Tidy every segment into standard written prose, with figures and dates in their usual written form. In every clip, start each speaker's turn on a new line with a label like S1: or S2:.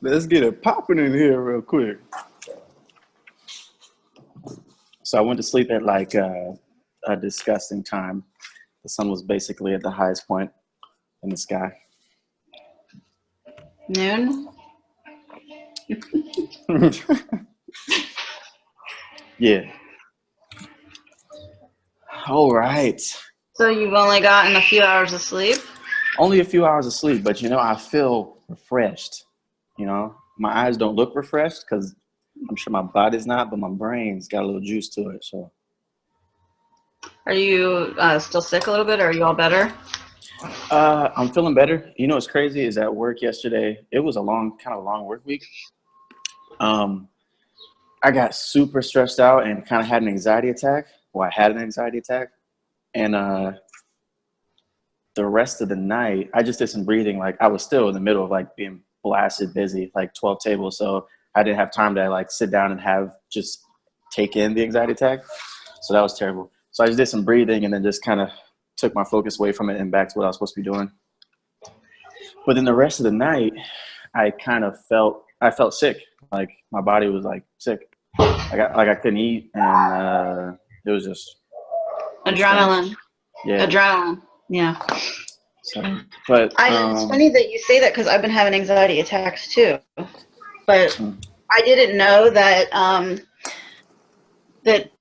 S1: Let's get it popping in here real quick. So I went to sleep at like a disgusting time. The sun was basically at the highest point in the sky.
S2: Noon?
S1: Yeah. All right.
S2: So you've only gotten a few hours of sleep?
S1: Only a few hours of sleep, but I feel refreshed. My eyes don't look refreshed because I'm sure my body's not, but my brain's got a little juice to it. So,
S2: Are you still sick a little bit, or are you all better?
S1: I'm feeling better. What's crazy is at work yesterday, it was a long work week. I got super stressed out and kind of had an anxiety attack. Well, I had an anxiety attack. And the rest of the night, I just did some breathing. Like I was still in the middle of like being blasted busy, like 12 tables. So I didn't have time to like sit down and just take in the anxiety attack. So that was terrible. So I just did some breathing and then just kind of took my focus away from it and back to what I was supposed to be doing. But then the rest of the night, I felt sick. Like my body was like sick. I couldn't eat, and it was just
S2: adrenaline.
S1: Yeah.
S2: Adrenaline. Yeah.
S1: So, but
S2: it's funny that you say that because I've been having anxiety attacks too. But I didn't know that that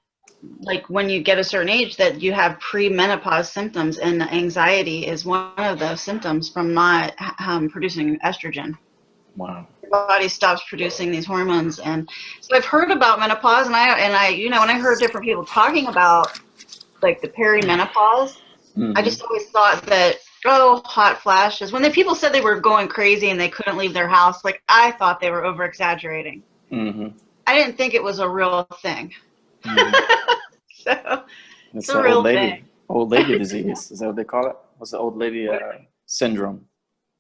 S2: like when you get a certain age that you have pre-menopause symptoms, and anxiety is one of those symptoms from not producing estrogen.
S1: Wow.
S2: Your body stops producing these hormones, and so I've heard about menopause, and I when I heard different people talking about like the perimenopause, I just always thought that hot flashes. When people said they were going crazy and they couldn't leave their house, like I thought they were over exaggerating. I didn't think it was a real thing. So it's a real thing.
S1: Old lady disease. Is that what they call it? What's the old lady syndrome?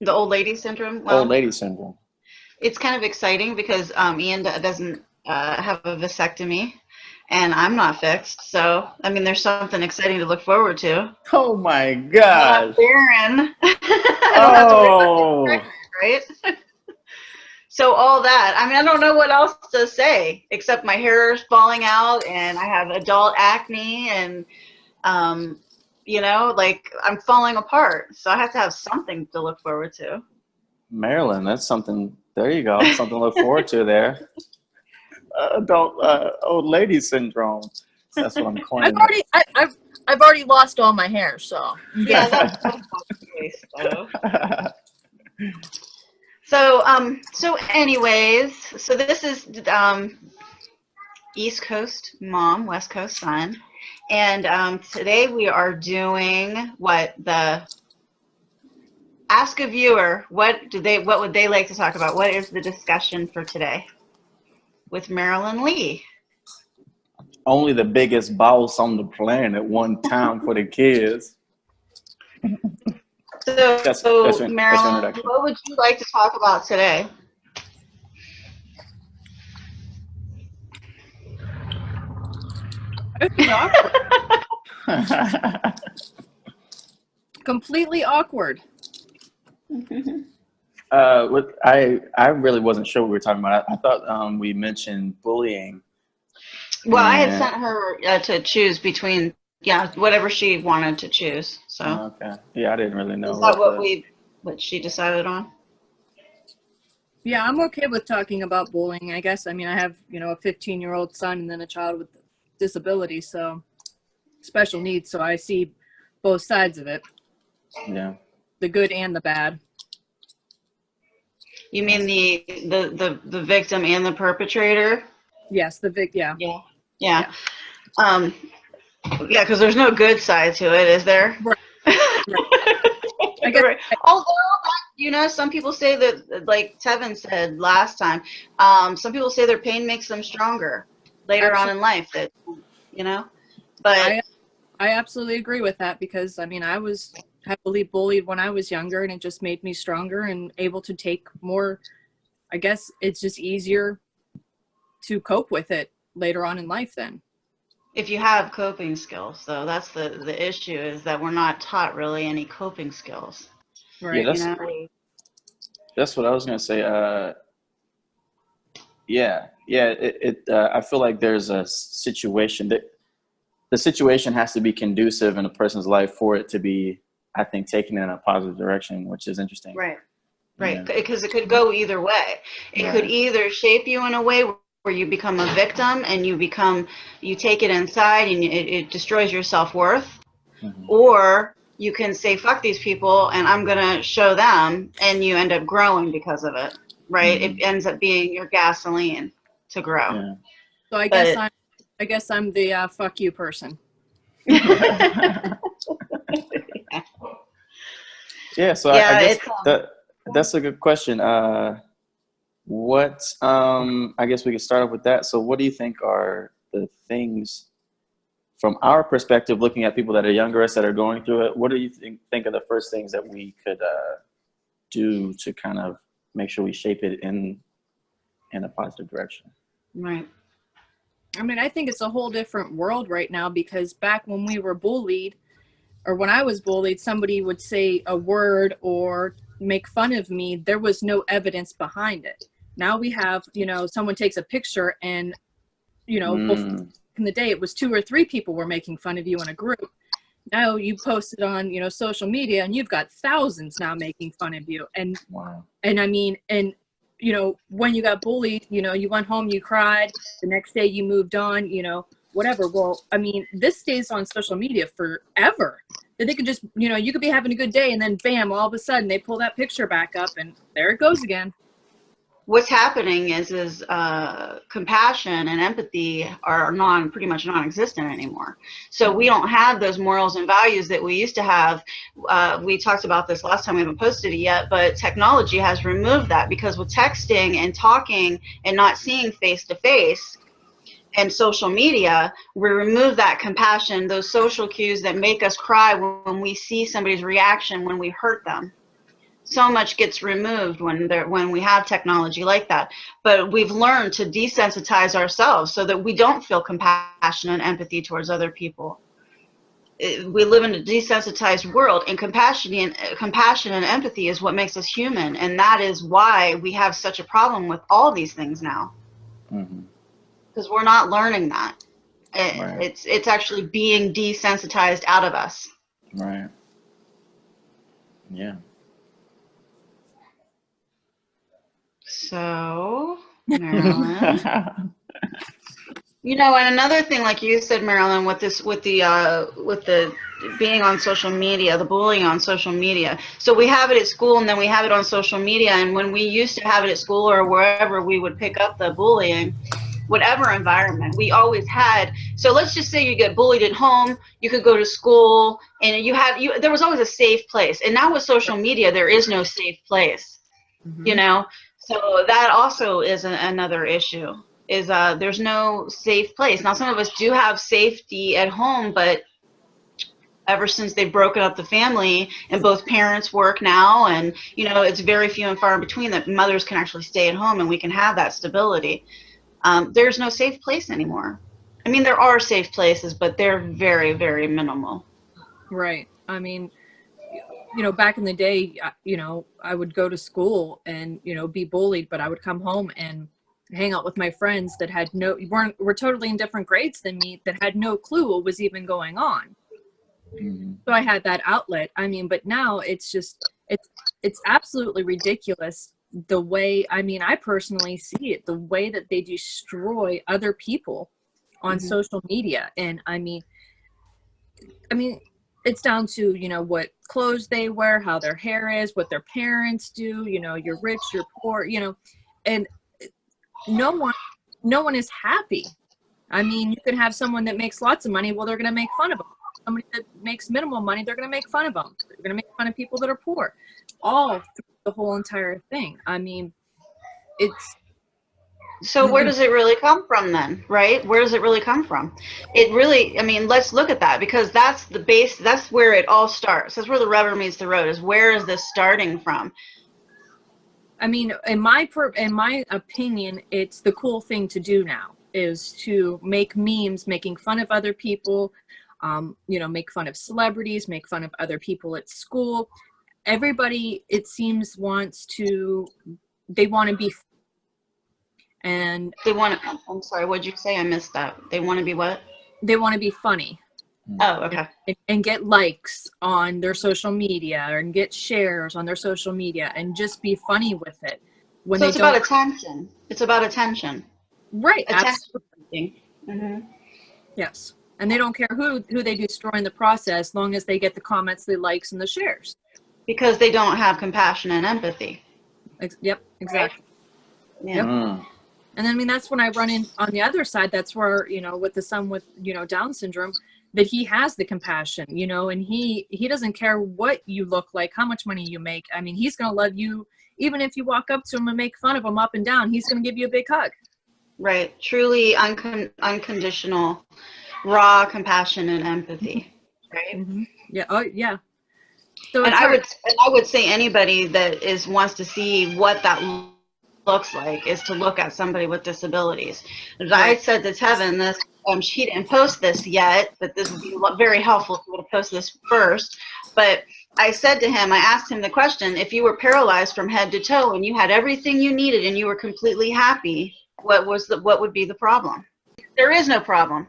S2: The old lady syndrome?
S1: Well, old lady syndrome.
S2: It's kind of exciting because Ian doesn't have a vasectomy, and I'm not fixed. So, I mean, there's something exciting to look forward to.
S1: Oh, my gosh.
S2: I'm not barren. I don't have to worry about getting pregnant, right? So all that, I mean, I don't know what else to say, except my hair is falling out, and I have adult acne, and, like I'm falling apart. So I have to have something to look forward to.
S1: Marilyn, that's something. There you go. Something to look forward to there. Adult old lady syndrome. That's what I'm coining.
S3: I've already lost all my hair, so
S2: yeah, that's waste, though. So anyways, so this is East Coast mom, West Coast son, and today we are doing Ask a Viewer. What would they like to talk about? What is the discussion for today with Marilyn Lee?
S1: Only the biggest boss on the planet, one time for the kids.
S2: So Marilyn, what would you like to talk about today?
S3: Completely awkward.
S1: I really wasn't sure what we were talking about. I thought we mentioned bullying.
S2: Well, I had sent her to choose between whatever she wanted to choose. So
S1: okay, yeah, I didn't really know.
S2: Is that what she decided on?
S3: Yeah, I'm okay with talking about bullying. I guess. I mean, I have a 15-year-old son and then a child with disability, so special needs. So I see both sides of it.
S1: Yeah.
S3: The good and the bad.
S2: You mean the victim and the perpetrator?
S3: Yes, the victim.
S2: Yeah. Yeah. Yeah, because there's no good side to it, is there?
S3: Right. I guess,
S2: right. Although, some people say that, like Tevin said last time, some people say their pain makes them stronger later on in life. That, but
S3: I absolutely agree with that because, I mean, I was heavily bullied when I was younger, and it just made me stronger and able to take more. I guess it's just easier to cope with it later on in life then.
S2: If you have coping skills, though, that's the issue, is that we're not taught really any coping skills.
S3: Right.
S1: Yeah, that's what I was going to say. Yeah. I feel like there's a situation that the situation has to be conducive in a person's life for it to be, I think, taken in a positive direction, which is interesting.
S2: Right.
S1: Yeah.
S2: Because it could go either way. It could either shape you in a way where you become a victim and you take it inside and it destroys your self-worth, or you can say, fuck these people and I'm going to show them, and you end up growing because of it, right? It ends up being your gasoline to grow.
S1: Yeah.
S3: So I guess I'm the fuck you person.
S1: Yeah, so I guess that's a good question. I guess we could start off with that. So what do you think are the things from our perspective, looking at people that are younger us that are going through it, what do you think are the first things that we could do to kind of make sure we shape it in a positive direction?
S2: Right.
S3: I mean, I think it's a whole different world right now, because back when we were bullied, or when I was bullied, somebody would say a word or make fun of me. There was no evidence behind it. Now we have, someone takes a picture and, before, in the day it was 2 or 3 people were making fun of you in a group. Now you post it on, social media, and you've got thousands now making fun of you. And,
S1: wow.
S3: And I mean, and, when you got bullied, you went home, you cried, the next day you moved on, whatever. Well, I mean, this stays on social media forever. That they could just, you could be having a good day, and then bam, all of a sudden they pull that picture back up and there it goes again.
S2: What's happening is compassion and empathy are pretty much non-existent anymore. So we don't have those morals and values that we used to have. We talked about this last time, we haven't posted it yet, but technology has removed that, because with texting and talking and not seeing face to face and social media, we remove that compassion, those social cues that make us cry when we see somebody's reaction when we hurt them. So much gets removed when we have technology like that. But we've learned to desensitize ourselves so that we don't feel compassion and empathy towards other people. We live in a desensitized world, and compassion and empathy is what makes us human, and that is why we have such a problem with all these things now. Because we're not learning that.
S1: Right.
S2: It's actually being desensitized out of us.
S1: Right. Yeah.
S2: So, Marilyn, and another thing, like you said, Marilyn, with the being on social media, the bullying on social media. So we have it at school, and then we have it on social media. And when we used to have it at school or wherever we would pick up the bullying, whatever environment, we always had. So let's just say you get bullied at home, you could go to school, and there was always a safe place. And now with social media, there is no safe place, So that also is another issue, is there's no safe place. Now, some of us do have safety at home, but ever since they've broken up the family and both parents work now, and, it's very few and far in between that mothers can actually stay at home and we can have that stability. There's no safe place anymore. I mean, there are safe places, but they're very, very minimal.
S3: Right. I mean, back in the day, I would go to school and, be bullied, but I would come home and hang out with my friends that were totally in different grades than me, that had no clue what was even going on. So I had that outlet. I mean, but now it's absolutely ridiculous the way, I personally see it, the way that they destroy other people on social media. And I mean, it's down to, what clothes they wear, how their hair is, what their parents do, you're rich, you're poor, and no one is happy. I mean, you could have someone that makes lots of money. Well, they're going to make fun of them. Somebody that makes minimal money, they're going to make fun of them. They're going to make fun of people that are poor. All through the whole entire thing. I mean,
S2: So where does it really come from then, right? Where does it really come from? It really, let's look at that, because that's the base, that's where it all starts. That's where the rubber meets the road, is where is this starting from?
S3: I mean, in my opinion, it's the cool thing to do now, is to make memes, making fun of other people, make fun of celebrities, make fun of other people at school. Everybody, it seems, they want to be. And
S2: They want to, I'm sorry, what'd you say? I missed that. They want to be what?
S3: they want to be funny.
S2: Oh, okay.
S3: And get likes on their social media and get shares on their social media and just be funny with it. When
S2: So
S3: they
S2: it's
S3: don't,
S2: about attention. It's about attention.
S3: right?
S2: Attention. Mm-hmm.
S3: Yes. And they don't care who they destroy in the process, as long as they get the comments, the likes, and the shares.
S2: Because they don't have compassion and empathy.
S3: Yep, exactly.
S2: Right? Yeah.
S3: Yep. And then, I mean, that's when I run in on the other side. That's where, with the son with, Down syndrome, that he has the compassion, and he doesn't care what you look like, how much money you make. I mean, he's going to love you. Even if you walk up to him and make fun of him up and down, he's going to give you a big hug.
S2: Right. Truly unconditional, raw compassion and empathy. Right.
S3: Mm-hmm. Yeah. Oh, yeah. So
S2: And I would say anybody that wants to see what that looks like is to look at somebody with disabilities. As I said to Tevin, this she didn't post this yet, but this would be very helpful if you would have posted this first. But I said to him, I asked him the question: if you were paralyzed from head to toe and you had everything you needed and you were completely happy, what would be the problem? There is no problem.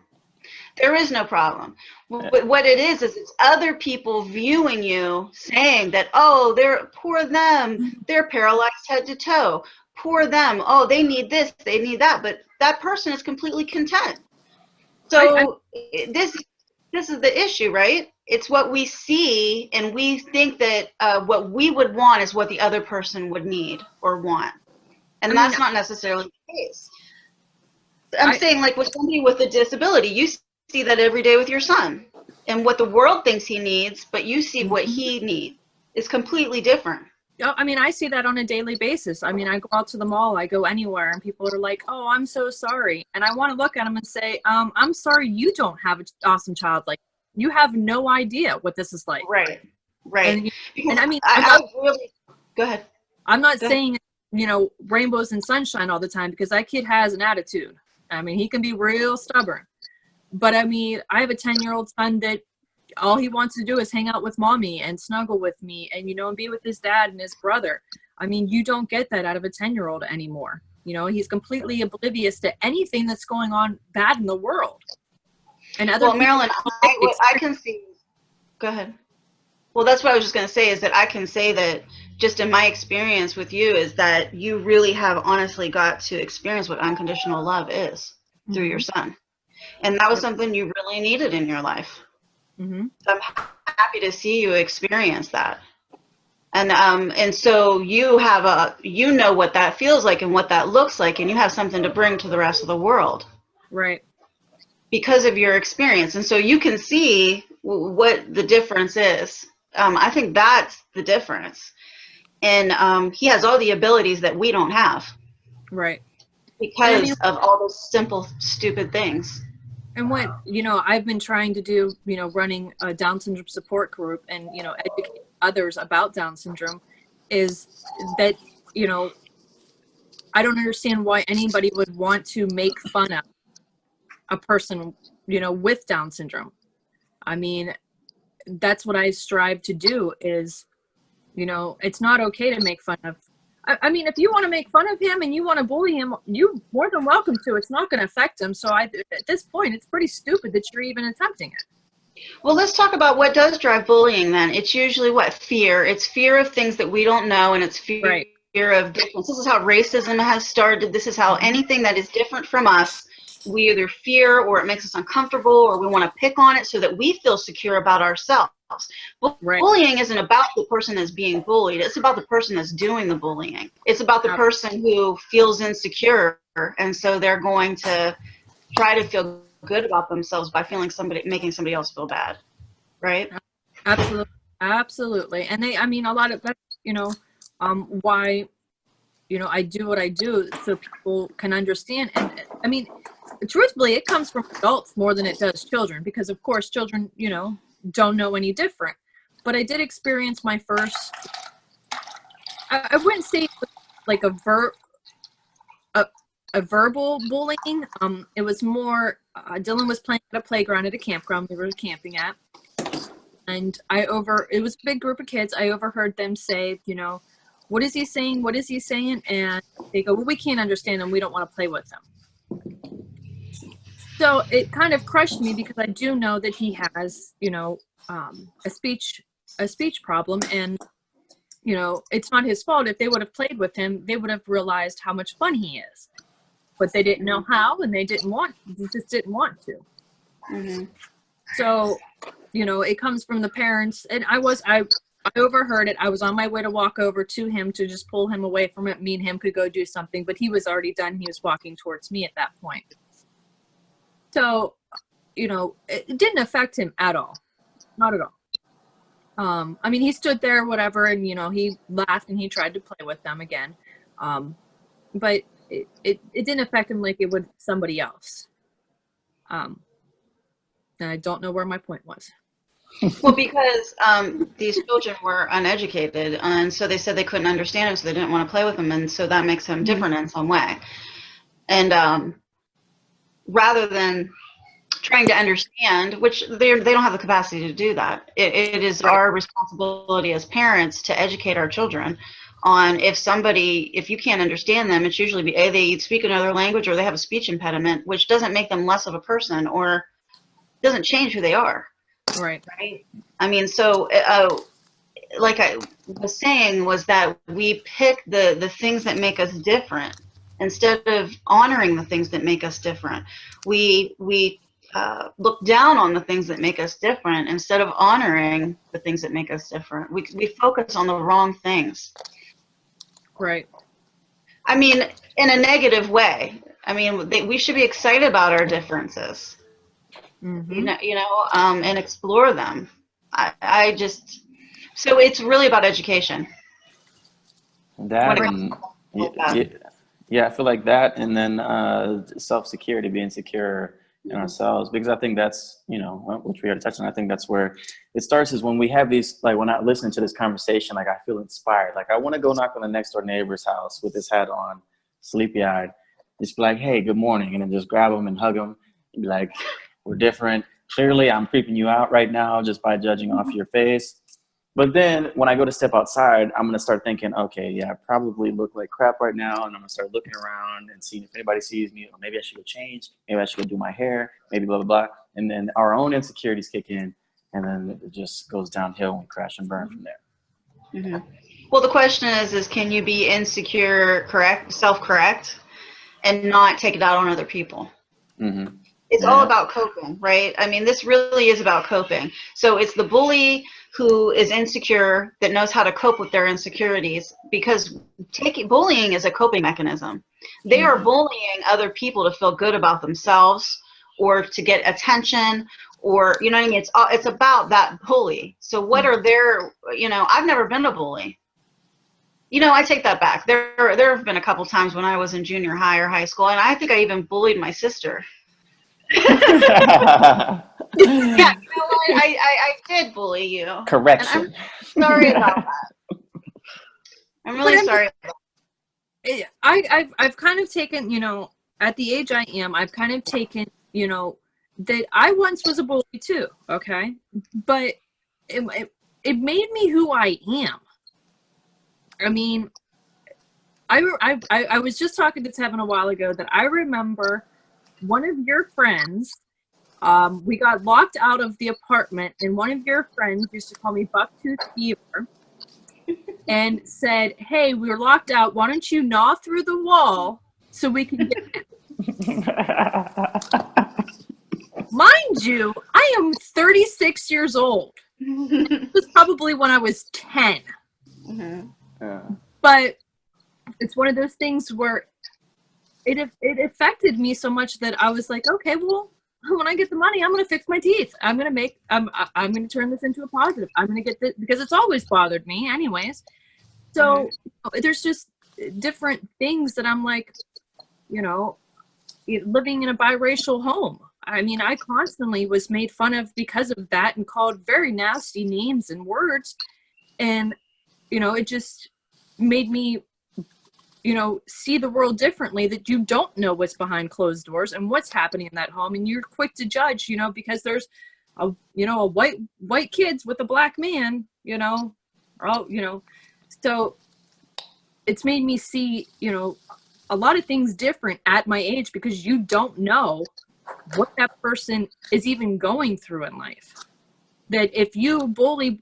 S2: There is no problem. What it is it's other people viewing you, saying that, oh, they're poor them, they're paralyzed head to toe. Poor them. Oh, they need this, they need that. But that person is completely content. So this is the issue, right? It's what we see, and we think that what we would want is what the other person would need or want. And that's not necessarily the case. I'm saying, like, with somebody with a disability, you see that every day with your son. And what the world thinks he needs, but you see what he needs, is completely different.
S3: I mean, I see that on a daily basis. I mean, I go out to the mall, I go anywhere, and people are like, oh, I'm so sorry. And I want to look at them and say, I'm sorry you don't have an awesome child. Like, you have no idea what this is like.
S2: Right.
S3: And I mean,
S2: I really, go ahead.
S3: I'm not saying, rainbows and sunshine all the time, because that kid has an attitude. I mean, he can be real stubborn. But I mean, I have a 10-year-old son that all he wants to do is hang out with mommy and snuggle with me and, and be with his dad and his brother. I mean, you don't get that out of a 10-year-old anymore. He's completely oblivious to anything that's going on bad in the world. And
S2: Marilyn, I can see, go ahead. Well, that's what I was just going to say, is that I can say that just in my experience with you is that you really have honestly got to experience what unconditional love is through your son. And that was something you really needed in your life. Mm-hmm. So I'm happy to see you experience that. And so you have you know what that feels like and what that looks like, and you have something to bring to the rest of the world.
S3: Right.
S2: Because of your experience. And so you can see what the difference is. I think that's the difference. And he has all the abilities that we don't have.
S3: Right.
S2: Because of all those simple, stupid things.
S3: And what, I've been trying to do, running a Down syndrome support group and, educate others about Down syndrome is that, I don't understand why anybody would want to make fun of a person, with Down syndrome. I mean, that's what I strive to do is, it's not okay to make fun of. I mean, if you want to make fun of him and you want to bully him, you're more than welcome to. It's not going to affect him. So at this point, it's pretty stupid that you're even attempting it.
S2: Well, let's talk about what does drive bullying then. It's usually what? Fear. It's fear of things that we don't know, and it's fear, fear of difference. This is how racism has started. This is how anything that is different from us, we either fear or it makes us uncomfortable or we want to pick on it so that we feel secure about ourselves. Bullying isn't about the person that's being bullied. It's about the person that's doing the bullying. It's about the person who feels insecure, and so they're going to try to feel good about themselves by making somebody else feel bad, right?
S3: Absolutely. And a lot of that, why, I do what I do so people can understand. And I mean, truthfully, it comes from adults more than it does children, because of course children, don't know any different. But I did experience my first, I wouldn't say like a verbal bullying. It was more, Dylan was playing at a playground at a campground we were camping at. And it was a big group of kids. I overheard them say, what is he saying? What is he saying? And they go, well, we can't understand him. We don't want to play with him. So it kind of crushed me because I do know that he has, you know, a speech problem, and you know, it's not his fault. If they would have played with him, they would have realized how much fun he is, but they didn't know how, and they just didn't want to.
S2: Mm-hmm.
S3: So, you know, it comes from the parents, and I overheard it. I was on my way to walk over to him to just pull him away from it. Me and him could go do something, but he was already done. He was walking towards me at that point. So, you know, it didn't affect him at all. Not at all. I mean, he stood there, whatever, and, you know, he laughed and he tried to play with them again. But it didn't affect him like it would somebody else. And I don't know where my point was.
S2: Well, because these children were uneducated, and so they said they couldn't understand him, so they didn't want to play with him, and so that makes him different in some way. And rather than trying to understand, which they don't have the capacity to do that, it is our responsibility as parents to educate our children on if you can't understand them, it's usually they speak another language or they have a speech impediment, which doesn't make them less of a person or doesn't change who they are.
S3: Right.
S2: I mean, so like I was saying, was that we pick the things that make us different instead of honoring the things that make us different. We look down on the things that make us different instead of honoring the things that make us different. We focus on the wrong things.
S3: Right.
S2: I mean, in a negative way. I mean, we should be excited about our differences.
S3: Mm-hmm.
S2: And explore them. So it's really about education.
S1: That and yeah, I feel like that, and then self-security, being secure in ourselves, because I think that's, you know, which we already touched on. I think that's where it starts, is when we have these, like, when I listen to this conversation, like, I feel inspired. Like, I want to go knock on the next door neighbor's house with his hat on, sleepy-eyed, just be like, hey, good morning, and then just grab him and hug him and be like, we're different. Clearly, I'm creeping you out right now just by judging off your face. But then when I go to step outside, I'm going to start thinking, okay, yeah, I probably look like crap right now. And I'm going to start looking around and seeing if anybody sees me, or maybe I should go change. Maybe I should go do my hair, maybe blah, blah, blah. And then our own insecurities kick in, and then it just goes downhill and we crash and burn from there.
S2: Mm-hmm. Well, the question is can you be insecure, self-correct, and not take it out on other people?
S1: Mm-hmm.
S2: It's all about coping, right? I mean, this really is about coping. So it's the bully who is insecure that knows how to cope with their insecurities, because bullying is a coping mechanism. They are bullying other people to feel good about themselves or to get attention, or, you know what I mean? It's about that bully. So what are their, I've never been a bully. I take that back. There have been a couple times when I was in junior high or high school, and I think I even bullied my sister. Yeah, what? I did bully you.
S1: Correction.
S2: I'm sorry about that. I'm really sorry about that.
S3: I've kind of taken, at the age I am, I've kind of taken, that I once was a bully too, okay? But it made me who I am. I mean, I was just talking to Tevin a while ago that I remember one of your friends, we got locked out of the apartment, and one of your friends used to call me Bucktooth Fever and said, hey, we were locked out. Why don't you gnaw through the wall so we can get in? Mind you, I am 36 years old. It was probably when I was 10.
S2: Mm-hmm.
S3: But it's one of those things where it affected me so much that I was like, okay, well, when I get the money, I'm going to fix my teeth. I'm going to turn this into a positive. I'm going to get this, because it's always bothered me anyways. So there's just different things that I'm like, living in a biracial home. I mean, I constantly was made fun of because of that and called very nasty names and words. And, it just made me see the world differently, that you don't know what's behind closed doors and what's happening in that home. And you're quick to judge, because there's a white kids with a black man, so it's made me see, you know, a lot of things different at my age, because you don't know what that person is even going through in life. That if you bully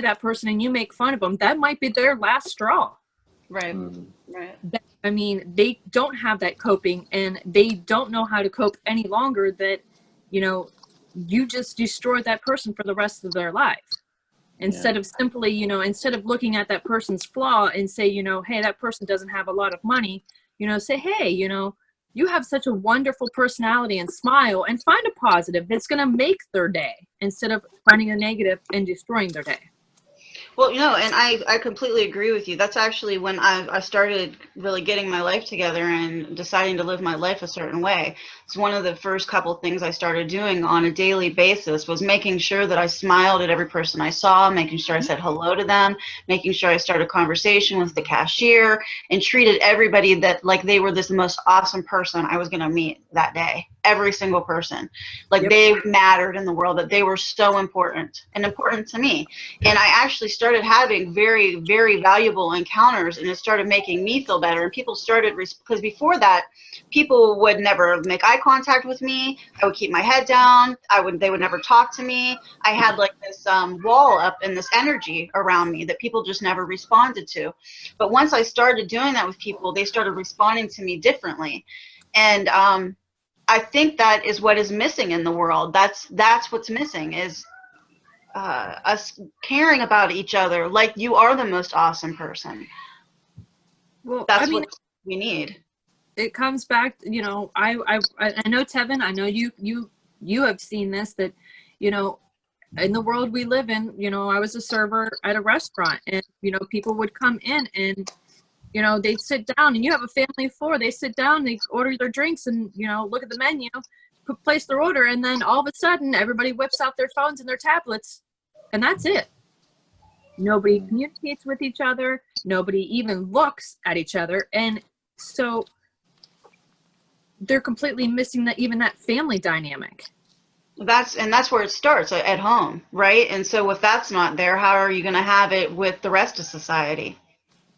S3: that person and you make fun of them, that might be their last straw.
S2: Right. Right.
S3: I mean, they don't have that coping, and they don't know how to cope any longer. That, you know, you just destroyed that person for the rest of their life. Instead of simply, you know, instead of looking at that person's flaw and say, you know, hey, that person doesn't have a lot of money, you know, say, hey, you know, you have such a wonderful personality, and smile and find a positive that's going to make their day, instead of finding a negative and destroying their day.
S2: Well, you know, and I completely agree with you. That's actually when I started really getting my life together and deciding to live my life a certain way. It's one of the first couple things I started doing on a daily basis was making sure that I smiled at every person I saw, making sure I said hello to them, making sure I started a conversation with the cashier, and treated everybody that like they were this most awesome person I was going to meet that day. Every single person. Like they mattered in the world, that they were so important and important to me. And I actually started having very, very valuable encounters, and it started making me feel better. And people started, because before that, people would never make eye contact with me. I would keep my head down. They would never talk to me. I had like this wall up and this energy around me that people just never responded to. But once I started doing that with people, they started responding to me differently. And I think that is what is missing in the world. That's what's missing, is us caring about each other like you are the most awesome person.
S3: Well,
S2: That's
S3: I mean,
S2: what we need.
S3: It comes back, you know, I know, Tevin, I know you have seen this, that, you know, in the world we live in, you know, I was a server at a restaurant, and, you know, people would come in and, you know, they'd sit down, and you have a family of 4. They sit down, they order their drinks, and, you know, look at the menu, place their order, and then all of a sudden everybody whips out their phones and their tablets, and that's it. Nobody communicates with each other. Nobody even looks at each other. And so they're completely missing even that family dynamic.
S2: That's where it starts, at home, right? And so if that's not there, how are you going to have it with the rest of society?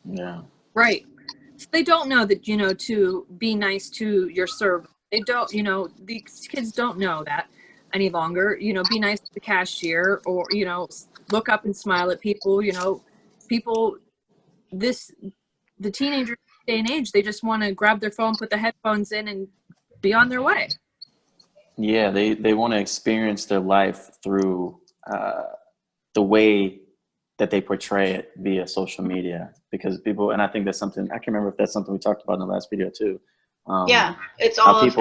S1: Yeah.
S3: Right. So they don't know that, you know, to be nice to your server. They don't, you know, these kids don't know that any longer. You know, be nice to the cashier, or, you know, look up and smile at people. You know, the teenagers day and age, they just want to grab their phone, put the headphones in, and be on their way.
S1: Yeah, they want to experience their life through the way that they portray it via social media, because people, and I think that's something, I can't remember if that's something we talked about in the last video too.
S2: Yeah, it's all a show.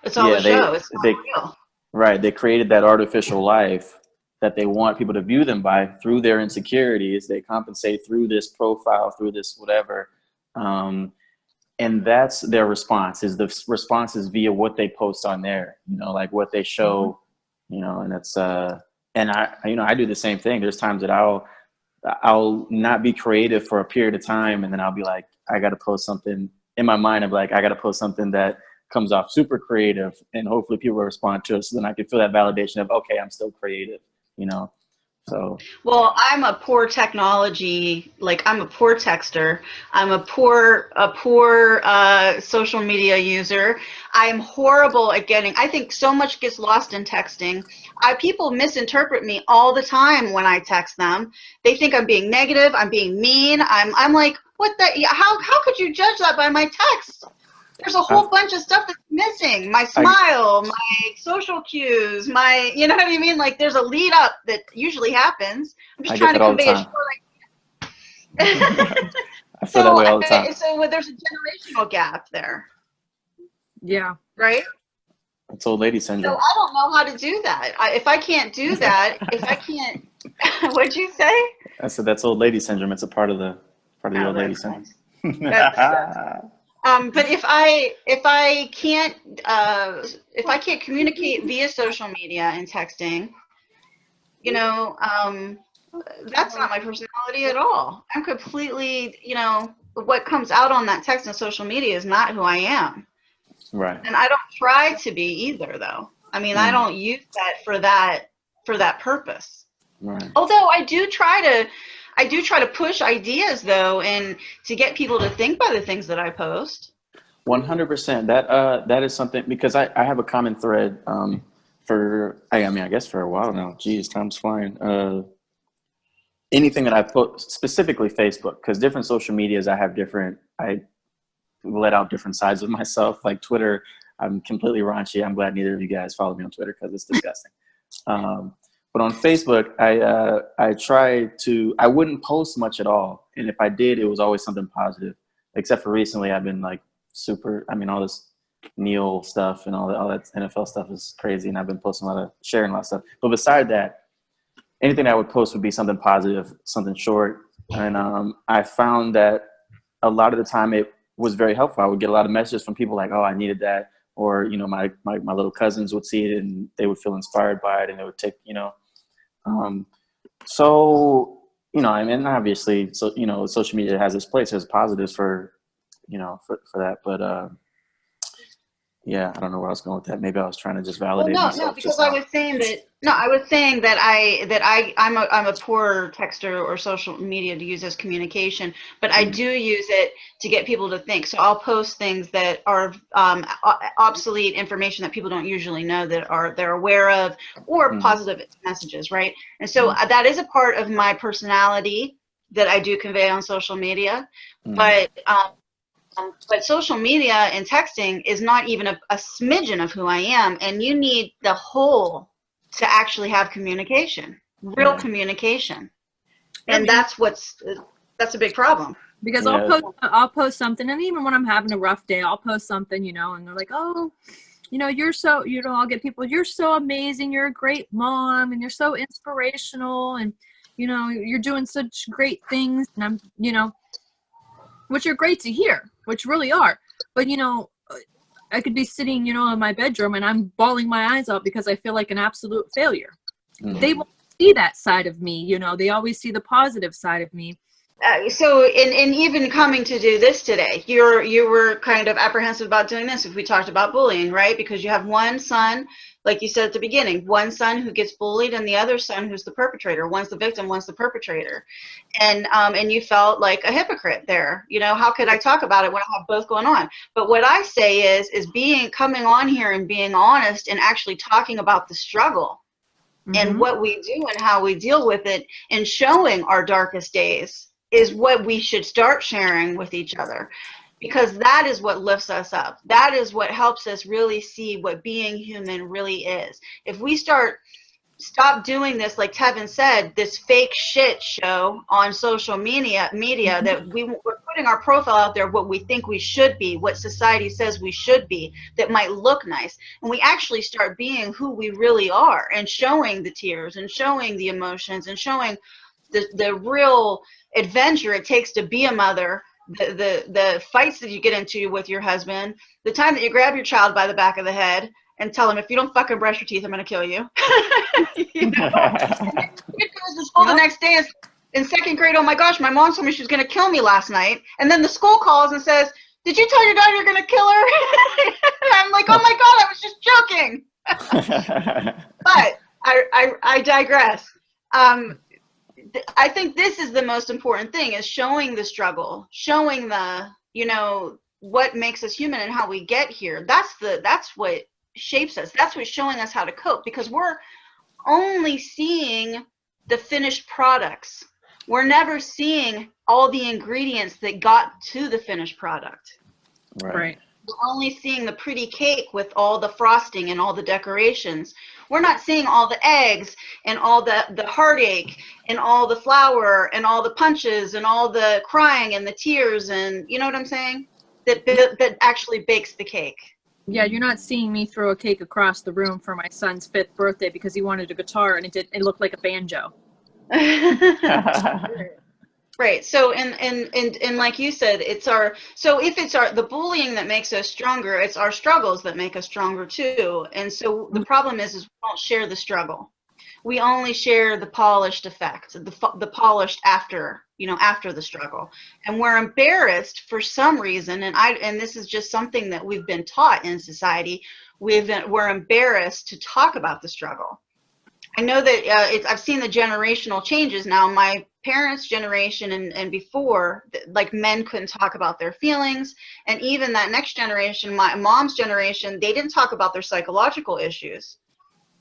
S2: It's all a show. It's not real.
S1: Right. They created that artificial life that they want people to view them by through their insecurities. They compensate through this profile, through this whatever. And that's their response, is the response is via what they post on there, you know, like what they show, you know, and it's, and I do the same thing. There's times that I'll not be creative for a period of time, and then I'll be like, I got to post something in my mind. I'm like, I got to post something that comes off super creative, and hopefully people will respond to it, so then I can feel that validation of, okay, I'm still creative, you know. So,
S2: well, I'm a poor technology, like I'm a poor texter. I'm a poor social media user. I'm horrible at I think so much gets lost in texting. People misinterpret me all the time when I text them. They think I'm being negative, I'm being mean. I'm like, what the, how could you judge that by my text? There's a whole bunch of stuff that's missing. My smile, my social cues, you know what I mean? Like there's a lead up that usually happens. I'm just trying to convey it short.
S1: I feel that way all the time.
S2: So there's a generational gap there.
S3: Yeah.
S2: Right?
S1: It's old lady syndrome.
S2: So I don't know how to do that. If I can't do that, if I can't, what'd you say?
S1: I said that's old lady syndrome. It's a part of the old lady syndrome.
S2: But if I can't communicate via social media and texting, you know, that's not my personality at all. I'm completely, you know, what comes out on that text and social media is not who I am.
S1: Right.
S2: And I don't try to be either, though. I mean, I don't use that for that purpose.
S1: Right.
S2: Although I do try to, I do try to push ideas though, and to get people to think by the things that I post.
S1: 100%. That is something, because I have a common thread I mean, I guess for a while now. Geez, time's flying. Anything that I put, specifically Facebook, because different social medias, I let out different sides of myself. Like Twitter, I'm completely raunchy. I'm glad neither of you guys follow me on Twitter because it's disgusting. But on Facebook, I wouldn't post much at all. And if I did, it was always something positive. Except for recently, I've been like all this Neil stuff and all that NFL stuff is crazy. And I've been sharing a lot of stuff. But beside that, anything I would post would be something positive, something short. And I found that a lot of the time it was very helpful. I would get a lot of messages from people like, oh, I needed that. Or, my little cousins would see it and they would feel inspired by it, and it would take, I mean, obviously, social media has its place. There's positives for that. But, yeah, I don't know where I was going with that. Maybe I was trying to just validate myself.
S2: No, because I was saying that I'm a poor texter or social media to use as communication, but I do use it to get people to think. So I'll post things that are obsolete information that people don't usually know that they're aware of, or positive messages, right? And so that is a part of my personality that I do convey on social media, but social media and texting is not even a smidgen of who I am, and you need the whole to actually have communication, real communication, and that's a big problem.
S3: Because I'll post something, and even when I'm having a rough day, I'll post something, and they're like, oh, you're so, I'll get people, you're so amazing, you're a great mom, and you're so inspirational, and you're doing such great things, and I'm, which are great to hear, which really are. But, I could be sitting, in my bedroom and I'm bawling my eyes out because I feel like an absolute failure. They won't see that side of me, they always see the positive side of me.
S2: So in even coming to do this today, you were kind of apprehensive about doing this if we talked about bullying, right? Because you have one son, like you said at the beginning, one son who gets bullied and the other son who's the perpetrator. One's the victim, one's the perpetrator. And you felt like a hypocrite there. How could I talk about it when I have both going on? But what I say is coming on here and being honest and actually talking about the struggle and what we do and how we deal with it, and showing our darkest days is what we should start sharing with each other, because that is what lifts us up. That is what helps us really see what being human really is. If we stop doing this, like Tevin said, this fake shit show on social media that we're putting our profile out there, what we think we should be, what society says we should be, that might look nice, and we actually start being who we really are, and showing the tears and showing the emotions and showing the real adventure it takes to be a mother, the fights that you get into with your husband, the time that you grab your child by the back of the head and tell him, if you don't fucking brush your teeth, I'm going to kill you. It goes to school the next day in second grade. Oh my gosh, my mom told me she was going to kill me last night. And then the school calls and says, did you tell your daughter you're going to kill her? I'm like, oh my God, I was just joking. But I digress. I think this is the most important thing, is showing the struggle, showing the, what makes us human and how we get here. That's what shapes us. That's what's showing us how to cope, because we're only seeing the finished products. We're never seeing all the ingredients that got to the finished product.
S3: Right.
S2: We're only seeing the pretty cake with all the frosting and all the decorations. We're not seeing all the eggs and all the heartache and all the flour and all the punches and all the crying and the tears, and you know what I'm saying? That actually bakes the cake.
S3: Yeah, you're not seeing me throw a cake across the room for my son's 5th birthday because he wanted a guitar and it looked like a banjo.
S2: Right. So and like you said, if it's the bullying that makes us stronger, it's our struggles that make us stronger too. And so the problem is we don't share the struggle. We only share the polished effect, the polished after the struggle. And we're embarrassed for some reason, and this is just something that we've been taught in society. We're embarrassed to talk about the struggle. I know that I've seen the generational changes now. My parents' generation and before, like men couldn't talk about their feelings. And even that next generation, my mom's generation, they didn't talk about their psychological issues.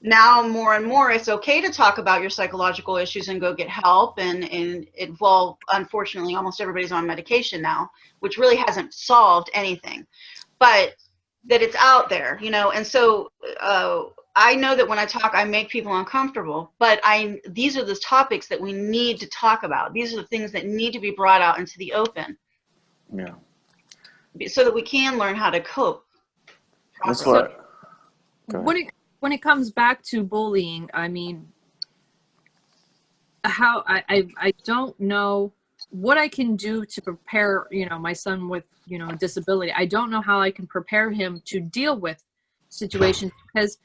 S2: Now more and more it's okay to talk about your psychological issues and go get help, and well, unfortunately almost everybody's on medication now, which really hasn't solved anything, but that it's out there, you know. And so I know that when I talk I make people uncomfortable, but these are the topics that we need to talk about. These are the things that need to be brought out into the open,
S1: Yeah,
S2: so that we can learn how to cope
S1: that's
S2: properly.
S1: what.
S3: When it comes back to bullying, I mean, how I don't know what I can do to prepare, you know, my son with, you know, a disability. I don't know how I can prepare him to deal with situations, because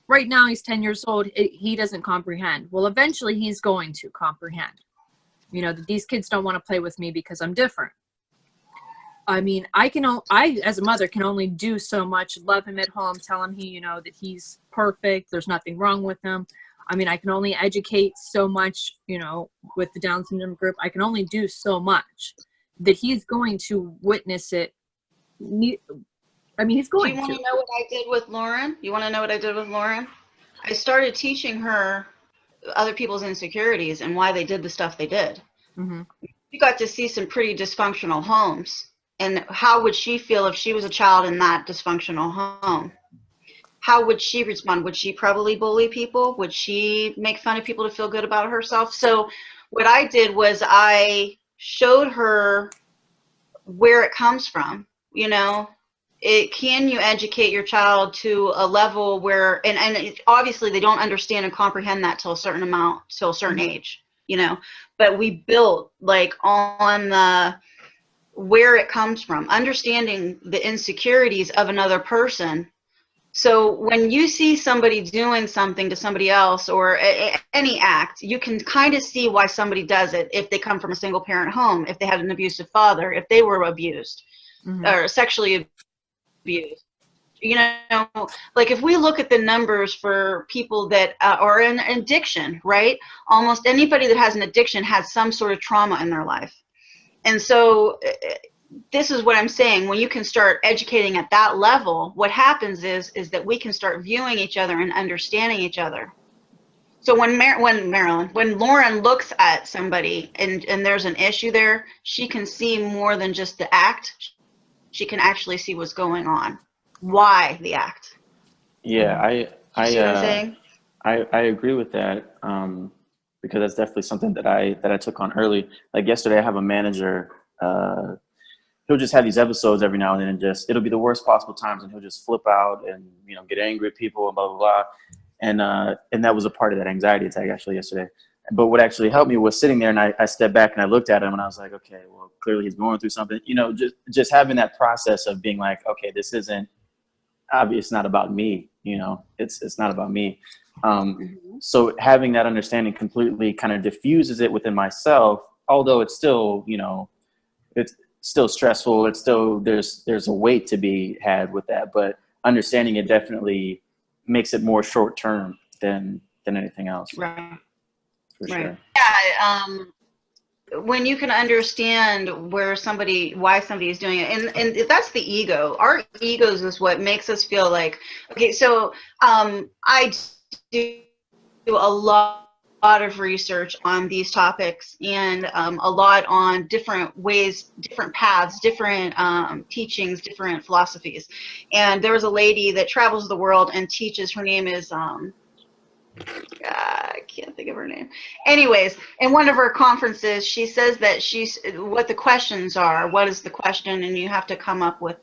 S3: right now he's 10 years old. He doesn't comprehend. Well, eventually he's going to comprehend, you know, that these kids don't want to play with me because I'm different. I mean, I as a mother can only do so much. Love him at home, tell him you know, that he's perfect, there's nothing wrong with him. I mean, I can only educate so much, you know, with the Down syndrome group. I can only do so much. That he's going to witness it. I mean, he's going to.
S2: Do you want to know what I did with Lauren? You want to know what I did with Lauren? I started teaching her other people's insecurities and why they did the stuff they did.
S3: Mm-hmm.
S2: We got to see some pretty dysfunctional homes. And how would she feel if she was a child in that dysfunctional home? How would she respond? Would she probably bully people? Would she make fun of people to feel good about herself? So what I did was I showed her where it comes from. You know, can you educate your child to a level where, and obviously they don't understand and comprehend that till a certain amount, till a certain age, you know, but we built like on the where it comes from, understanding the insecurities of another person. So when you see somebody doing something to somebody else, or any act, you can kind of see why somebody does it. If they come from a single parent home, if they had an abusive father, if they were abused,
S3: Mm-hmm.
S2: or sexually abused. You know, like if we look at the numbers for people that are in addiction, right? Almost anybody that has an addiction has some sort of trauma in their life. And so this is what I'm saying. When you can start educating at that level, what happens is that we can start viewing each other and understanding each other. So when Lauren looks at somebody and there's an issue there, she can see more than just the act. She can actually see what's going on, why the act.
S1: Yeah,
S2: You see what I'm saying?
S1: I agree with that, because that's definitely something that I took on early. Like yesterday, I have a manager. He'll just have these episodes every now and then, and just it'll be the worst possible times, and he'll just flip out and, you know, get angry at people and blah blah blah. And that was a part of that anxiety attack actually yesterday. But what actually helped me was sitting there and I stepped back and I looked at him and I was like, okay, well, clearly he's going through something. You know, just having that process of being like, okay, this isn't obvious. It's not about me. You know, it's not about me. So having that understanding completely kind of diffuses it within myself, although it's still, you know, it's still stressful. It's still, there's a weight to be had with that, but understanding it definitely makes it more short term than anything else.
S2: Right.
S1: For
S2: Right.
S1: sure.
S2: Yeah. When you can understand why somebody is doing it, and that's the ego. Our egos is what makes us feel like, okay, so I do a lot of research on these topics, and a lot on different ways, different paths, different teachings, different philosophies. And there was a lady that travels the world and teaches. Her name is I can't think of her name. Anyways, in one of her conferences, she says that what the questions are. What is the question? And you have to come up with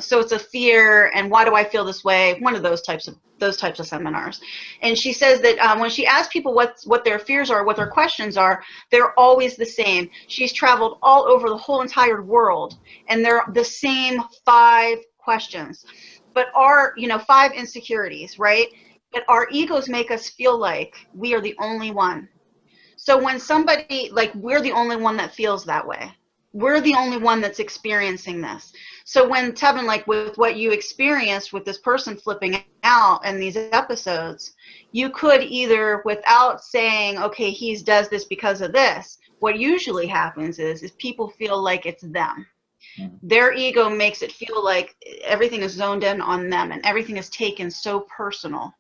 S2: so it's a fear, and why do I feel this way? One of those types of seminars. And she says that when she asks people what their fears are, what their questions are, they're always the same. She's traveled all over the whole entire world, and they're the same 5 questions, but 5 insecurities, right? But our egos make us feel like we are the only one. So when somebody, like, we're the only one that feels that way. We're the only one that's experiencing this. So when Tevin, like with what you experienced with this person flipping out in these episodes, you could either, without saying, okay, he does this because of this, what usually happens is people feel like it's them. Their ego makes it feel like everything is zoned in on them and everything is taken so personal.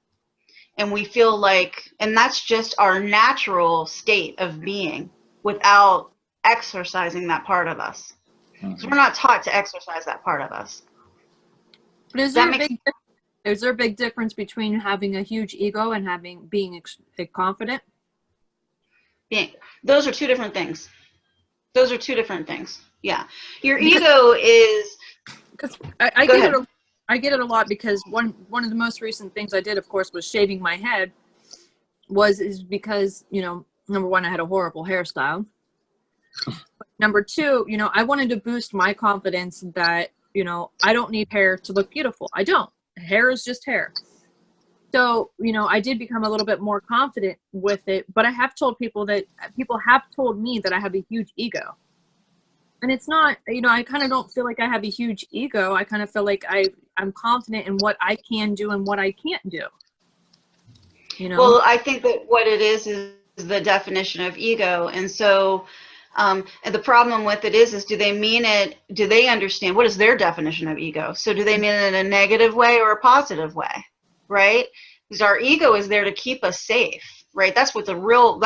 S2: And we feel like, and that's just our natural state of being without exercising that part of us. So we're not taught to exercise that part of us.
S3: But is there a big difference between having a huge ego and being confident?
S2: Those are two different things. Those are two different things. Yeah. Your ego is...
S3: Because I get it a lot, because one of the most recent things I did, of course, was shaving my head. Is because, you know, number one, I had a horrible hairstyle. Number two, you know, I wanted to boost my confidence that, you know, I don't need hair to look beautiful. I don't. Hair is just hair. So, you know, I did become a little bit more confident with it, but I have told people have told me that I have a huge ego. And it's not, you know, I kind of don't feel like I have a huge ego. I kind of feel like I'm confident in what I can do and what I can't do. You know?
S2: Well, I think that what it is the definition of ego. And so, and the problem with it is do they mean it, do they understand, what is their definition of ego? So do they mean it in a negative way or a positive way, right? Because our ego is there to keep us safe, right? That's for the real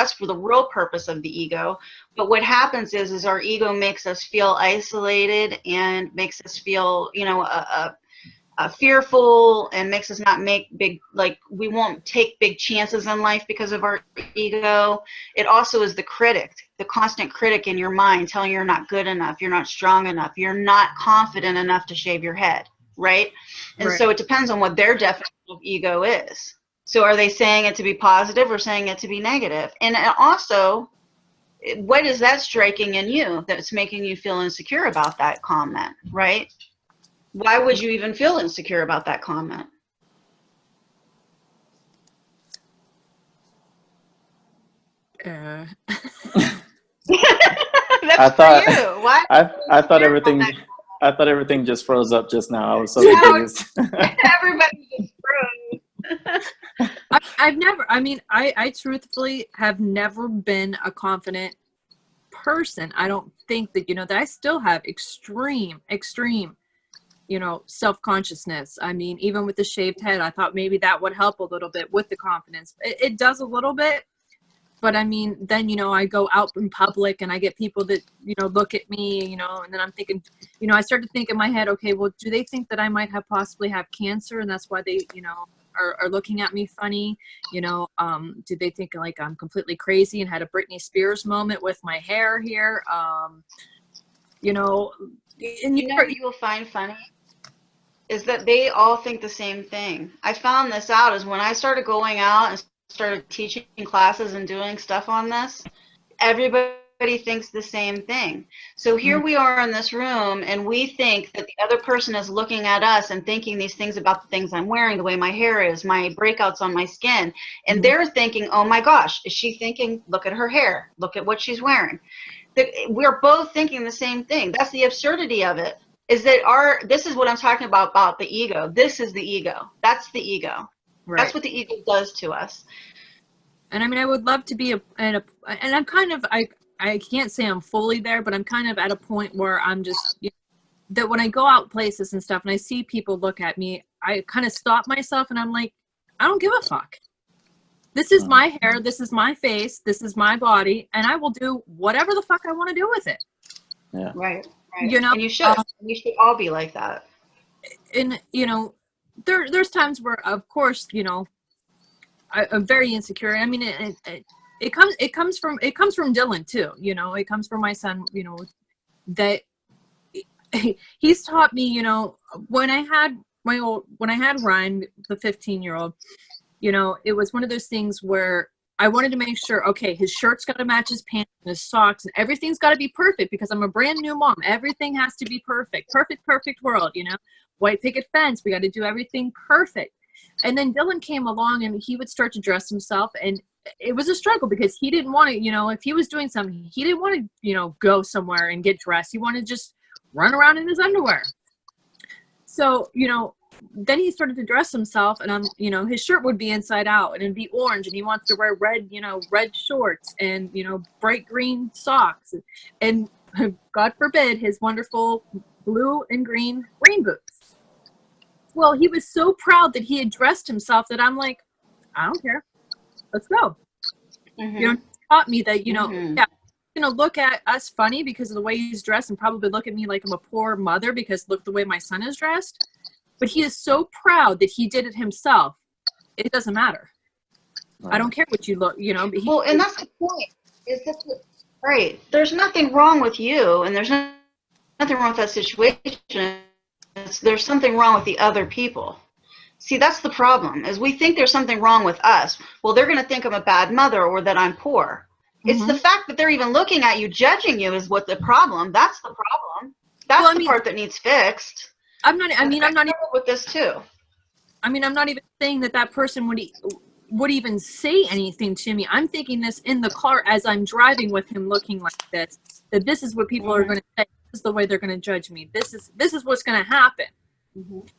S2: purpose of the ego. But what happens is our ego makes us feel isolated and makes us feel, you know, fearful, and makes us not make we won't take big chances in life because of our ego. It also is the constant critic in your mind telling you you're not good enough, you're not strong enough, you're not confident enough to shave your head, right? And so it depends on what their definition of ego is. So are they saying it to be positive or saying it to be negative? And also, what is that striking in you that's making you feel insecure about that comment, right? Why would you even feel insecure about that comment?
S1: I thought everything just froze up just now. I was so confused.
S2: Everybody just froze.
S3: I truthfully have never been a confident person. I don't think that, you know, that I still have extreme, you know, self-consciousness. I mean, even with the shaved head, I thought maybe that would help a little bit with the confidence. It does a little bit, but I mean, then, you know, I go out in public and I get people that, you know, look at me, you know, and then I'm thinking, you know, I start to think in my head, okay, well, do they think that I might possibly have cancer, and that's why they, you know, are looking at me funny? You know, do they think like I'm completely crazy and had a Britney Spears moment with my hair here? You know, and
S2: you know what you will find funny is that they all think the same thing. I found this out is when I started going out and started teaching classes and doing stuff on this, everybody thinks the same thing. So here we are in this room, and we think that the other person is looking at us and thinking these things about the things I'm wearing, the way my hair is, my breakouts on my skin. And they're thinking, oh my gosh, is she thinking, look at her hair, look at what she's wearing. We're both thinking the same thing. That's the absurdity of it. Is that this is what I'm talking about the ego. This is the ego. That's the ego. Right. That's what the ego does to us.
S3: And I mean, I would love to be and I'm kind of, I can't say I'm fully there, but I'm kind of at a point where I'm just, you know, that when I go out places and stuff and I see people look at me, I kind of stop myself and I'm like, I don't give a fuck. This is my hair. This is my face. This is my body. And I will do whatever the fuck I want to do with it.
S2: Yeah. Right.
S3: You know,
S2: and you should all be like that.
S3: And, you know, there's times where, of course, you know, I'm very insecure. I mean, it comes from Dylan too. You know, it comes from my son. You know, that he's taught me. You know, when I had Ryan, the 15-year-old, you know, it was one of those things where I wanted to make sure, okay, his shirt's got to match his pants and his socks, and everything's got to be perfect because I'm a brand new mom. Everything has to be perfect, perfect world, you know, white picket fence. We got to do everything perfect. And then Dylan came along and he would start to dress himself, and it was a struggle because he didn't want to, you know, if he was doing something, he didn't want to, you know, go somewhere and get dressed. He wanted to just run around in his underwear. So, you know, then he started to dress himself, and you know, his shirt would be inside out and it'd be orange, and he wants to wear red, you know, red shorts and, you know, bright green socks, and God forbid his wonderful blue and green rain boots. Well, he was so proud that he had dressed himself that I'm like, I don't care. Let's go.
S2: Mm-hmm.
S3: You know, he taught me that, you know, yeah, he's going to look at us funny because of the way he's dressed and probably look at me like I'm a poor mother because look the way my son is dressed. But he is so proud that he did it himself. It doesn't matter. Right. I don't care what you look, you know. But
S2: well, and that's the point. Is that right? There's nothing wrong with you, and there's nothing wrong with that situation. There's something wrong with the other people. See, that's the problem. Is we think there's something wrong with us. Well, they're going to think I'm a bad mother or that I'm poor. It's the fact that they're even looking at you, judging you, is what the problem. That's the problem. That's the part that needs fixed. I'm not even with this too.
S3: I mean, I'm not even saying that person would even say anything to me. I'm thinking this in the car as I'm driving with him, looking like this. That this is what people are going to say. This is the way they're going to judge me. This is what's going to happen.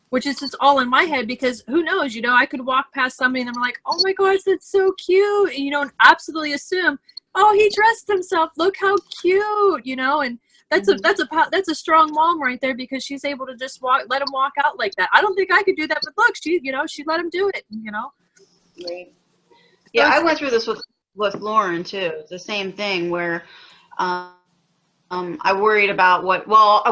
S3: Which is just all in my head because who knows? You know, I could walk past somebody and I'm like, oh my gosh, that's so cute. And, you know, and absolutely assume, oh, he dressed himself. Look how cute. You know, and. That's a strong mom right there because she's able to just let him walk out like that. I don't think I could do that, but look, she let him do it. You know.
S2: Right. Yeah, I went through this with Lauren too. It's the same thing where I worried about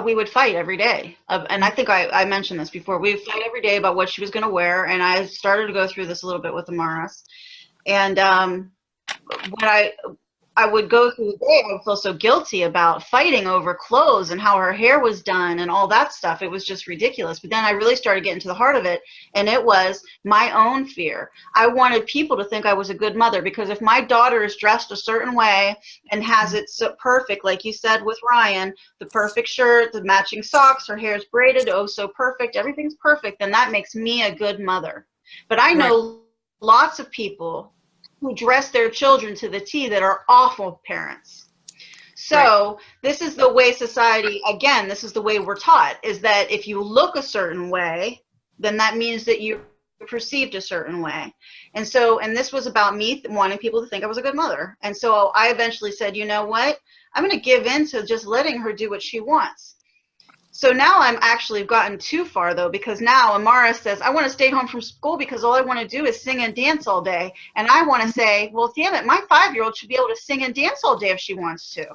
S2: we would fight every day, and I think I mentioned this before. We would fight every day about what she was going to wear, and I started to go through this a little bit with Amaris, and when I would go through the day, I would feel so guilty about fighting over clothes and how her hair was done and all that stuff. It was just ridiculous. But then I really started getting to the heart of it, and it was my own fear. I wanted people to think I was a good mother because if my daughter is dressed a certain way and has it so perfect, like you said with Ryan, the perfect shirt, the matching socks, her hair's braided, oh so perfect, everything's perfect, then that makes me a good mother. But I know lots of people who dress their children to the T that are awful parents. So this is the way society, again, this is the way we're taught, is that if you look a certain way, then that means that you're perceived a certain way. And this was about me wanting people to think I was a good mother. And so I eventually said, you know what? I'm going to give in to just letting her do what she wants. So now I'm actually gotten too far, though, because now Amara says, I want to stay home from school because all I want to do is sing and dance all day. And I want to say, well, damn it, my 5-year-old should be able to sing and dance all day if she wants to.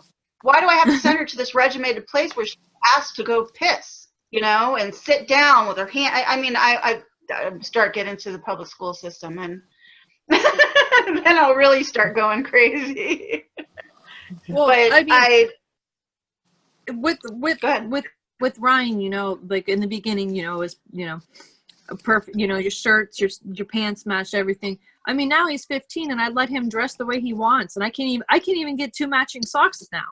S2: Why do I have to send her to this regimented place where she's asked to go piss, you know, and sit down with her hand? I start getting to the public school system, and then I'll really start going crazy.
S3: Well,
S2: but
S3: with Ryan, you know, like in the beginning, you know, it was, you know, a perfect, you know, your shirts, your pants matched everything. I mean, now he's 15 and I let him dress the way he wants, and I can't even get 2 matching socks now.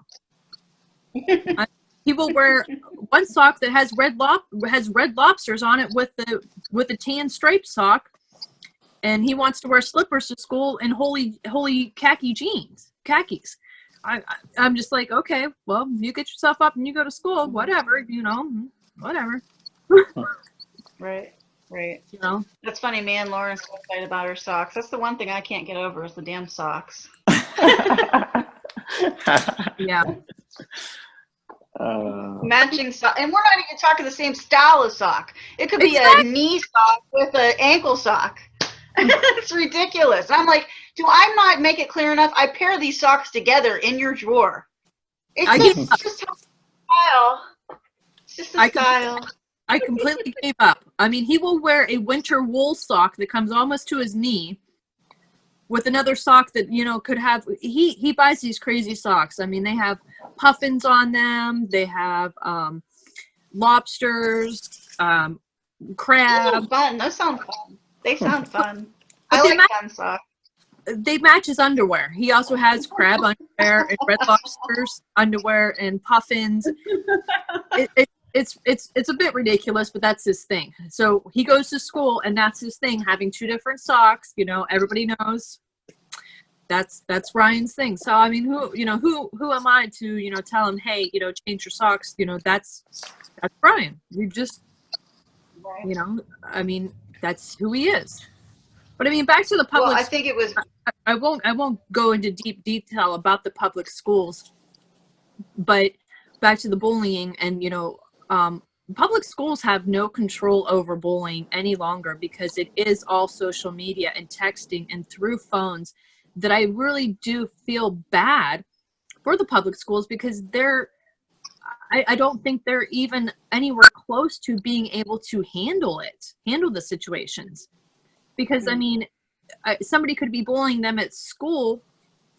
S3: He will wear one sock that has red lobsters on it with a tan striped sock, and he wants to wear slippers to school in holy khakis. I'm just like, okay, well, you get yourself up and you go to school, whatever, you know, whatever.
S2: Right.
S3: You know,
S2: that's funny. Me and Lauren still fight about her socks. That's the one thing I can't get over is the damn socks.
S3: Yeah.
S2: Matching sock, and we're not even talking the same style of sock. It could be a knee sock with an ankle sock. It's ridiculous. I'm like, do I not make it clear enough? I pair these socks together in your drawer. It's just a style. It's just a style.
S3: I completely gave up. I mean, he will wear a winter wool sock that comes almost to his knee with another sock that, you know, could have, he buys these crazy socks. I mean, they have puffins on them. They have lobsters, crab.
S2: Fun. Those sound fun. They sound fun. I like fun socks.
S3: They match his underwear. He also has crab underwear and red lobsters underwear and puffins. It's a bit ridiculous, but that's his thing. So he goes to school and that's his thing, having 2 different socks. You know, everybody knows. that's Ryan's thing. So I mean, who am I to tell him, hey, change your socks? That's Ryan. You just
S2: Right.
S3: I mean, that's who he is. But I mean, back to the
S2: Well,
S3: public.
S2: I think it was.
S3: I won't go into deep detail about the public schools, but back to the bullying, and public schools have no control over bullying any longer because it is all social media and texting and through phones, that I really do feel bad for the public schools, because I don't think they're even anywhere close to being able to handle the situations. Because I mean, somebody could be bullying them at school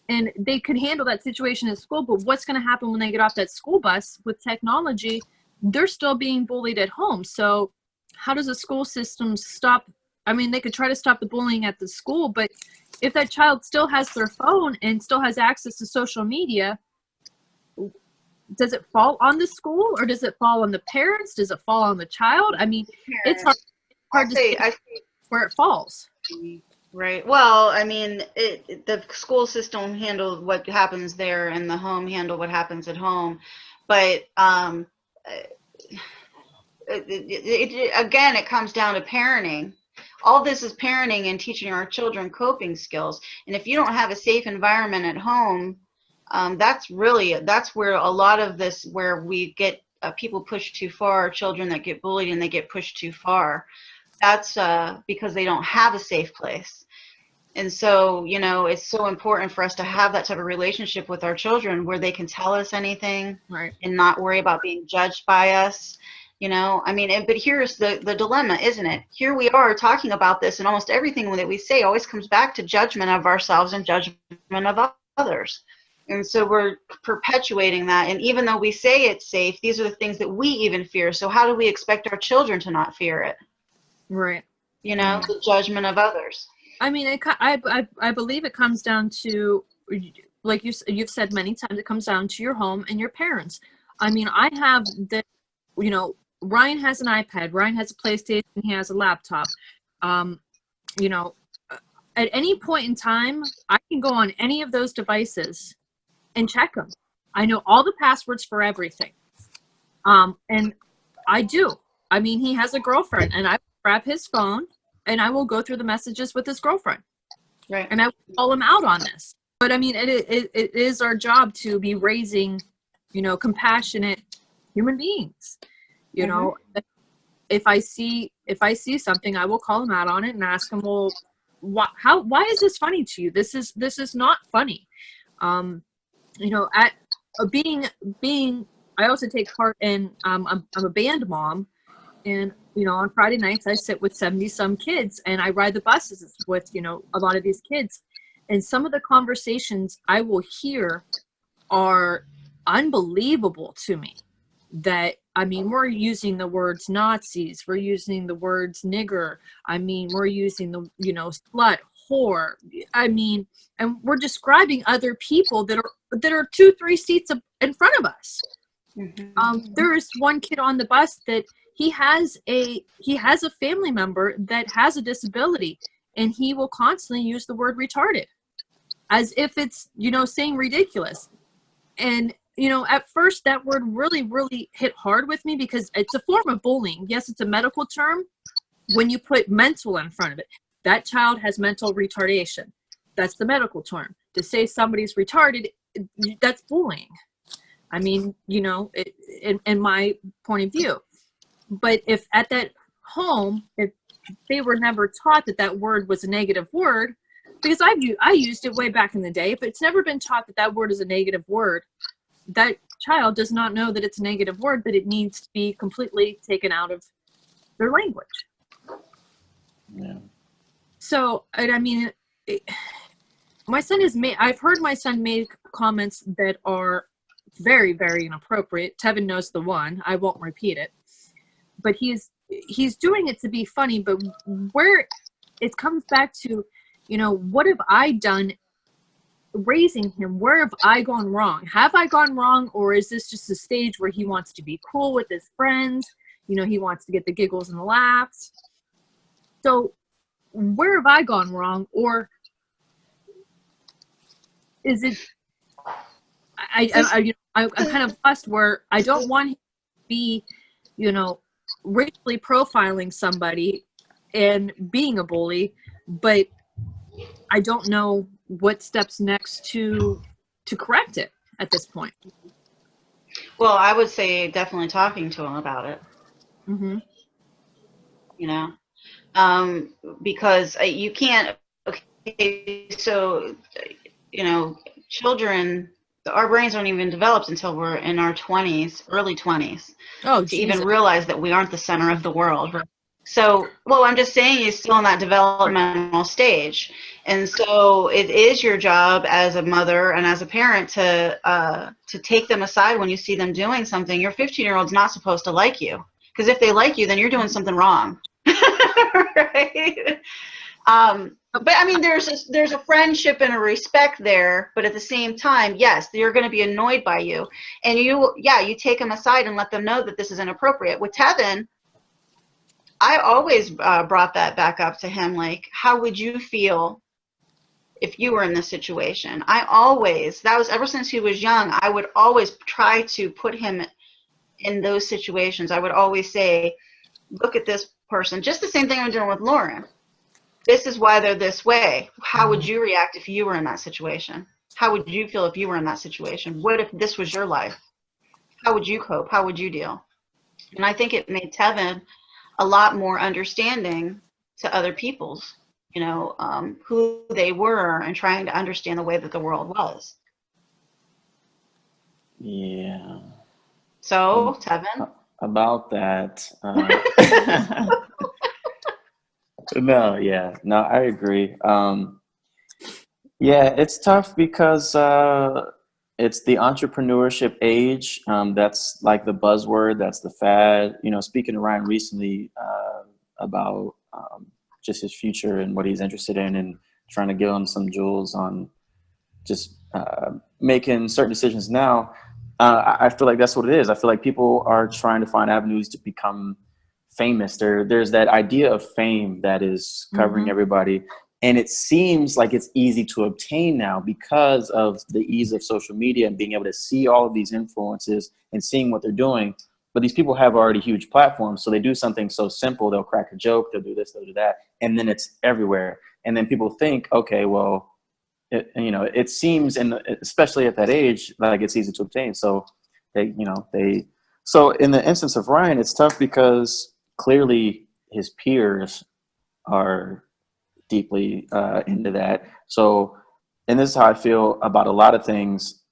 S3: and they could handle that situation at school, but what's going to happen when they get off that school bus with technology? They're still being bullied at home. So how does the school system stop? I mean, they could try to stop the bullying at the school, but if that child still has their phone and still has access to social media, does it fall on the school, or does it fall on the parents? Does it fall on the child? I mean, it's hard to say where it falls.
S2: Right. Well, I mean, the school system handled what happens there, and the home handle what happens at home. But again, it comes down to parenting. All this is parenting and teaching our children coping skills. And if you don't have a safe environment at home, that's where a lot of this, where we get people pushed too far, children that get bullied and they get pushed too far. That's because they don't have a safe place. And so, it's so important for us to have that type of relationship with our children where they can tell us anything,
S3: right,
S2: and not worry about being judged by us. I mean, but here's the dilemma, isn't it? Here we are talking about this, and almost everything that we say always comes back to judgment of ourselves and judgment of others. And so we're perpetuating that. And even though we say it's safe, these are the things that we even fear. So how do we expect our children to not fear it?
S3: Right.
S2: The judgment of others.
S3: I mean, I believe it comes down to, like you've said many times, it comes down to your home and your parents. I mean, I have Ryan has an iPad, Ryan has a PlayStation, he has a laptop. At any point in time, I can go on any of those devices and check them. I know all the passwords for everything. And I do. I mean, he has a girlfriend, and I grab his phone and I will go through the messages with his girlfriend.
S2: Right.
S3: And I will call him out on this. But I mean, it is our job to be raising, compassionate human beings. If I see something, I will call him out on it and ask him, well, why is this funny to you? This is not funny. At being, I also take part in, I'm a band mom. And, on Friday nights, I sit with 70-some kids, and I ride the buses with, a lot of these kids. And some of the conversations I will hear are unbelievable to me. That, I mean, we're using the words Nazis. We're using the words nigger. I mean, we're using the, slut, whore. I mean, and we're describing other people that are 2-3 seats in front of us. Mm-hmm. There is one kid on the bus that he has a family member that has a disability, and he will constantly use the word retarded as if it's, saying ridiculous. And, at first that word really, really hit hard with me because it's a form of bullying. Yes, it's a medical term when you put mental in front of it. That child has mental retardation. That's the medical term. To say somebody's retarded, that's bullying. I mean, in my point of view. But if at that home, if they were never taught that word was a negative word, because I used it way back in the day, but it's never been taught that word is a negative word, that child does not know that it's a negative word, that it needs to be completely taken out of their language.
S1: Yeah.
S3: So, and I mean, I've heard my son make comments that are very, very inappropriate. Tevin knows the one. I won't repeat it. But he's doing it to be funny, but where it comes back to, what have I done raising him? Where have I gone wrong? Have I gone wrong, or is this just a stage where he wants to be cool with his friends? He wants to get the giggles and the laughs. So where have I gone wrong? Or is it, I'm kind of lost where I don't want him to be, you know, racially profiling somebody and being a bully, but I don't know what steps next to correct it at this point.
S2: Well, I would say definitely talking to him about it.
S3: Mm-hmm.
S2: You know, because you can't. Okay, so you know, children, our brains aren't even developed until we're in our 20s, early 20s,
S3: Oh,
S2: to
S3: Jesus.
S2: even realize that we aren't the center of the world. So, well, I'm just saying he's still in that developmental stage. And so it is your job as a mother and as a parent to take them aside when you see them doing something. Your 15-year-old's not supposed to like you. Because if they like you, then you're doing something wrong. Right? But I mean, there's a friendship and a respect there, but at the same time, yes, they're going to be annoyed by you, and you take them aside and let them know that this is inappropriate. With Tevin, I always brought that back up to him, like, how would you feel if you were in this situation? That was ever since he was young. I would always try to put him in those situations. I would always say, look at this person. Just the same thing I'm doing with Lauren. This is why they're this way. How would you react if you were in that situation? How would you feel if you were in that situation? What if this was your life? How would you cope? How would you deal? And I think it made Tevin a lot more understanding to other people's, you know, who they were and trying to understand the way that the world was.
S1: Yeah.
S2: So, Tevin?
S1: About that. No, I agree. Yeah, it's tough because it's the entrepreneurship age. That's like the buzzword. That's the fad. You know, speaking to Ryan recently about just his future and what he's interested in, and trying to give him some jewels on just making certain decisions now. I feel like that's what it is. I feel like people are trying to find avenues to become famous. There's that idea of fame that is covering everybody. And it seems like it's easy to obtain now because of the ease of social media and being able to see all of these influences and seeing what they're doing. But these people have already huge platforms. So they do something so simple. They'll crack a joke. They'll do this, they'll do that. And then it's everywhere. And then people think, okay, well, it seems, and especially at that age, like it's easy to obtain. So so in the instance of Ryan, it's tough because clearly his peers are deeply into that. So, and this is how I feel about a lot of things.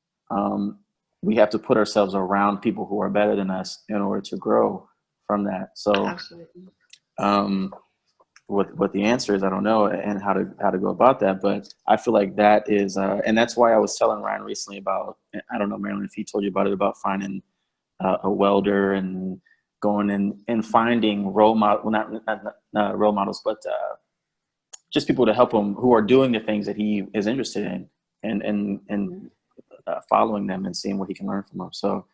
S1: We have to put ourselves around people who are better than us in order to grow from that. So,
S2: Absolutely.
S1: What the answer is, I don't know, and how to go about that. But I feel like that is, and that's why I was telling Ryan recently about, I don't know, Marilyn, if he told you about it, about finding a welder and going and finding role model, not role models, but just people to help him who are doing the things that he is interested in, and following them and seeing what he can learn from them. So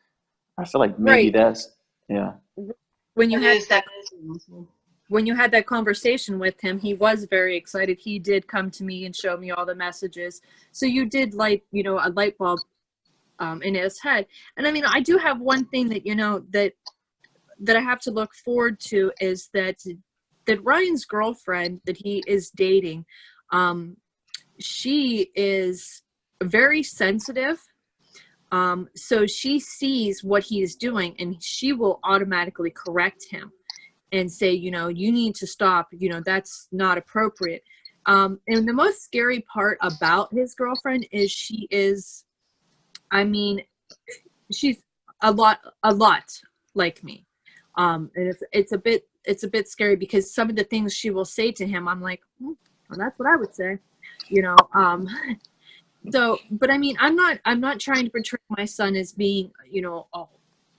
S1: I feel like maybe that's, yeah.
S3: When you had that conversation with him, he was very excited. He did come to me and show me all the messages. So you did light, a light bulb in his head. And I mean, I do have one thing that, that I have to look forward to is that Ryan's girlfriend that he is dating, she is very sensitive. So she sees what he is doing and she will automatically correct him and say, you need to stop, that's not appropriate. And the most scary part about his girlfriend is she's a lot like me. And it's a bit scary because some of the things she will say to him, I'm like, well, that's what I would say, So, but I mean, I'm not trying to portray my son as being,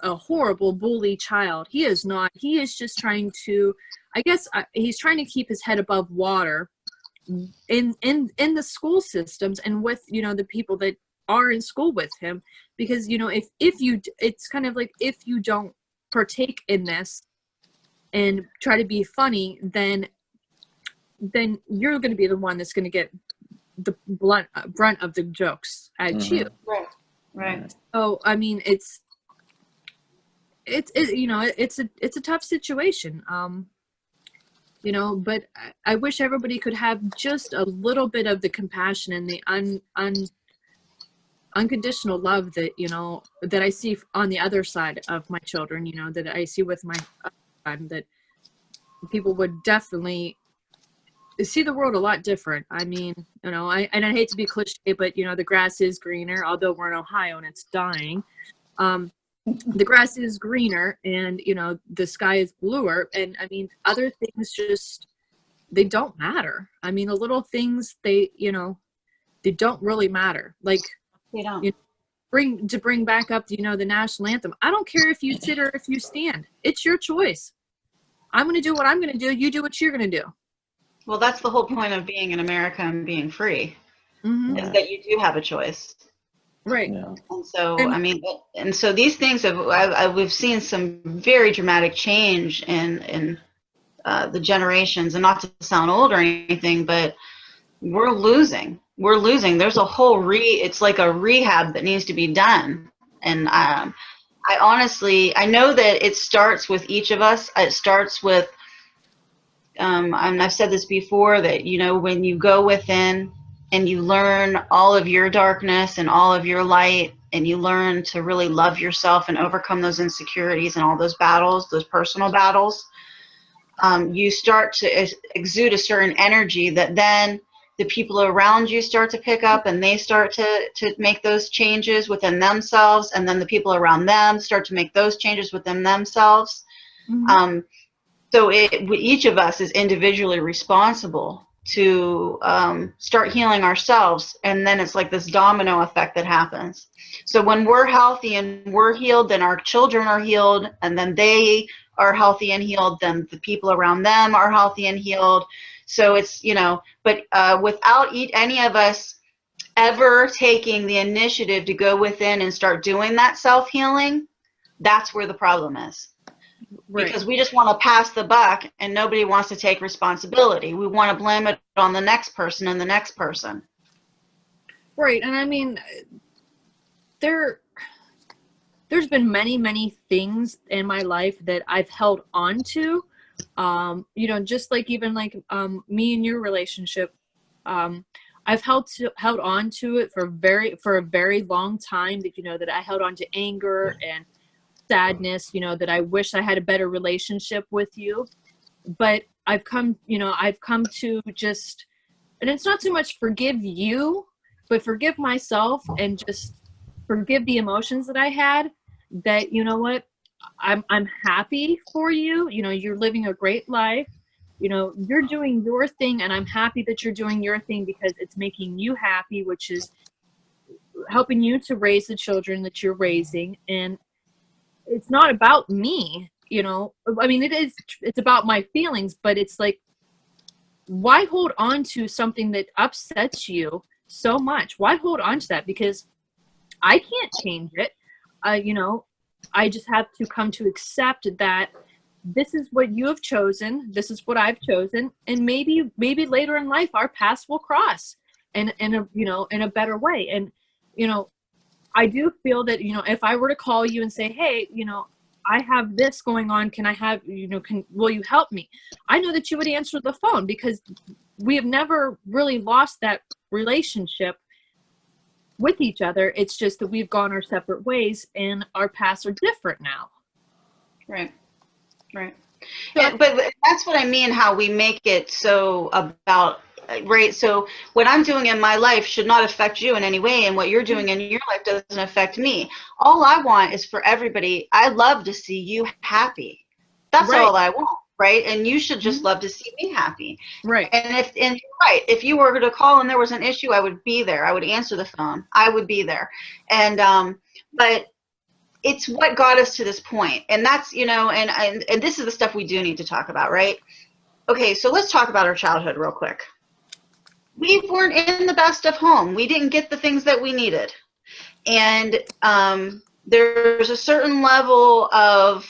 S3: a horrible bully child. He is not. He is just trying to, I guess, he's trying to keep his head above water in the school systems and with, the people that are in school with him. Because, it's kind of like, if you don't partake in this and try to be funny, then you're going to be the one that's going to get the brunt of the jokes at you.
S2: Right.
S3: So I mean, it's you know, it's a tough situation. You know, but I wish everybody could have just a little bit of the compassion and the unconditional love that, you know, that I see on the other side of my children, you know, that I see with my son, that people would definitely see the world a lot different. I mean, you know, I hate to be cliche, but you know, the grass is greener, although we're in Ohio and it's dying. The grass is greener, and you know, the sky is bluer, and I mean, other things just, they don't matter. I mean, the little things, they, you know, they don't really matter. Like,
S2: You don't.
S3: you know, bring back up, you know, the national anthem. I don't care if you sit or if you stand. It's your choice. I'm going to do what I'm going to do. You do what you're going to do.
S2: Well, that's the whole point of being in America and being free, is that you do have a choice.
S3: Right.
S1: Yeah.
S2: And so, I mean, and so these things we've seen some very dramatic change in the generations, and not to sound old or anything, but we're losing. We're losing. There's a whole it's like a rehab that needs to be done. And I honestly, I know that it starts with each of us. It starts with, and I've said this before, that, you know, when you go within and you learn all of your darkness and all of your light, and you learn to really love yourself and overcome those insecurities and all those battles, those personal battles, you start to exude a certain energy that then the people around you start to pick up, and they start to make those changes within themselves, and then the people around them start to make those changes within themselves. So each of us is individually responsible to start healing ourselves, and then it's like this domino effect that happens. So when we're healthy and we're healed, then our children are healed, and then they are healthy and healed, then the people around them are healthy and healed. So it's, you know, but without any of us ever taking the initiative to go within and start doing that self-healing, that's where the problem is. Right. Because we just want to pass the buck, and nobody wants to take responsibility. We want to blame it on the next person and the next person.
S3: Right. And I mean, there's been many things in my life that I've held on to. You know, just like even like me and your relationship, I've held on to it for a very long time. That, you know, that I held on to anger and sadness, you know, that I wish I had a better relationship with you. But I've come to just, and it's not so much forgive you, but forgive myself, and just forgive the emotions that I had. That, you know what, I'm happy for you. You know, you're living a great life. You know, you're doing your thing, and I'm happy that you're doing your thing, because it's making you happy, which is helping you to raise the children that you're raising. And it's not about me, you know. I mean, it's about my feelings, but it's like, why hold on to something that upsets you so much? Why hold on to that? Because I can't change it. You know, I just have to come to accept that this is what you have chosen. This is what I've chosen. And maybe later in life, our paths will cross in a better way. And, you know, I do feel that, you know, if I were to call you and say, hey, you know, I have this going on, can I have, you know, will you help me? I know that you would answer the phone, because we have never really lost that relationship with each other. It's just that we've gone our separate ways, and our paths are different now.
S2: Right. So, but that's what I mean, how we make it so about, right? So what I'm doing in my life should not affect you in any way, and what you're doing in your life doesn't affect me. All I want is for everybody, I love to see you happy. That's all I want, right? And you should just love to see me happy.
S3: Right.
S2: And if you were to call and there was an issue, I would be there. I would answer the phone. I would be there. And but it's what got us to this point. And that's, you know, and this is the stuff we do need to talk about, right? Okay, so let's talk about our childhood real quick. We weren't in the best of home. We didn't get the things that we needed. And there's a certain level of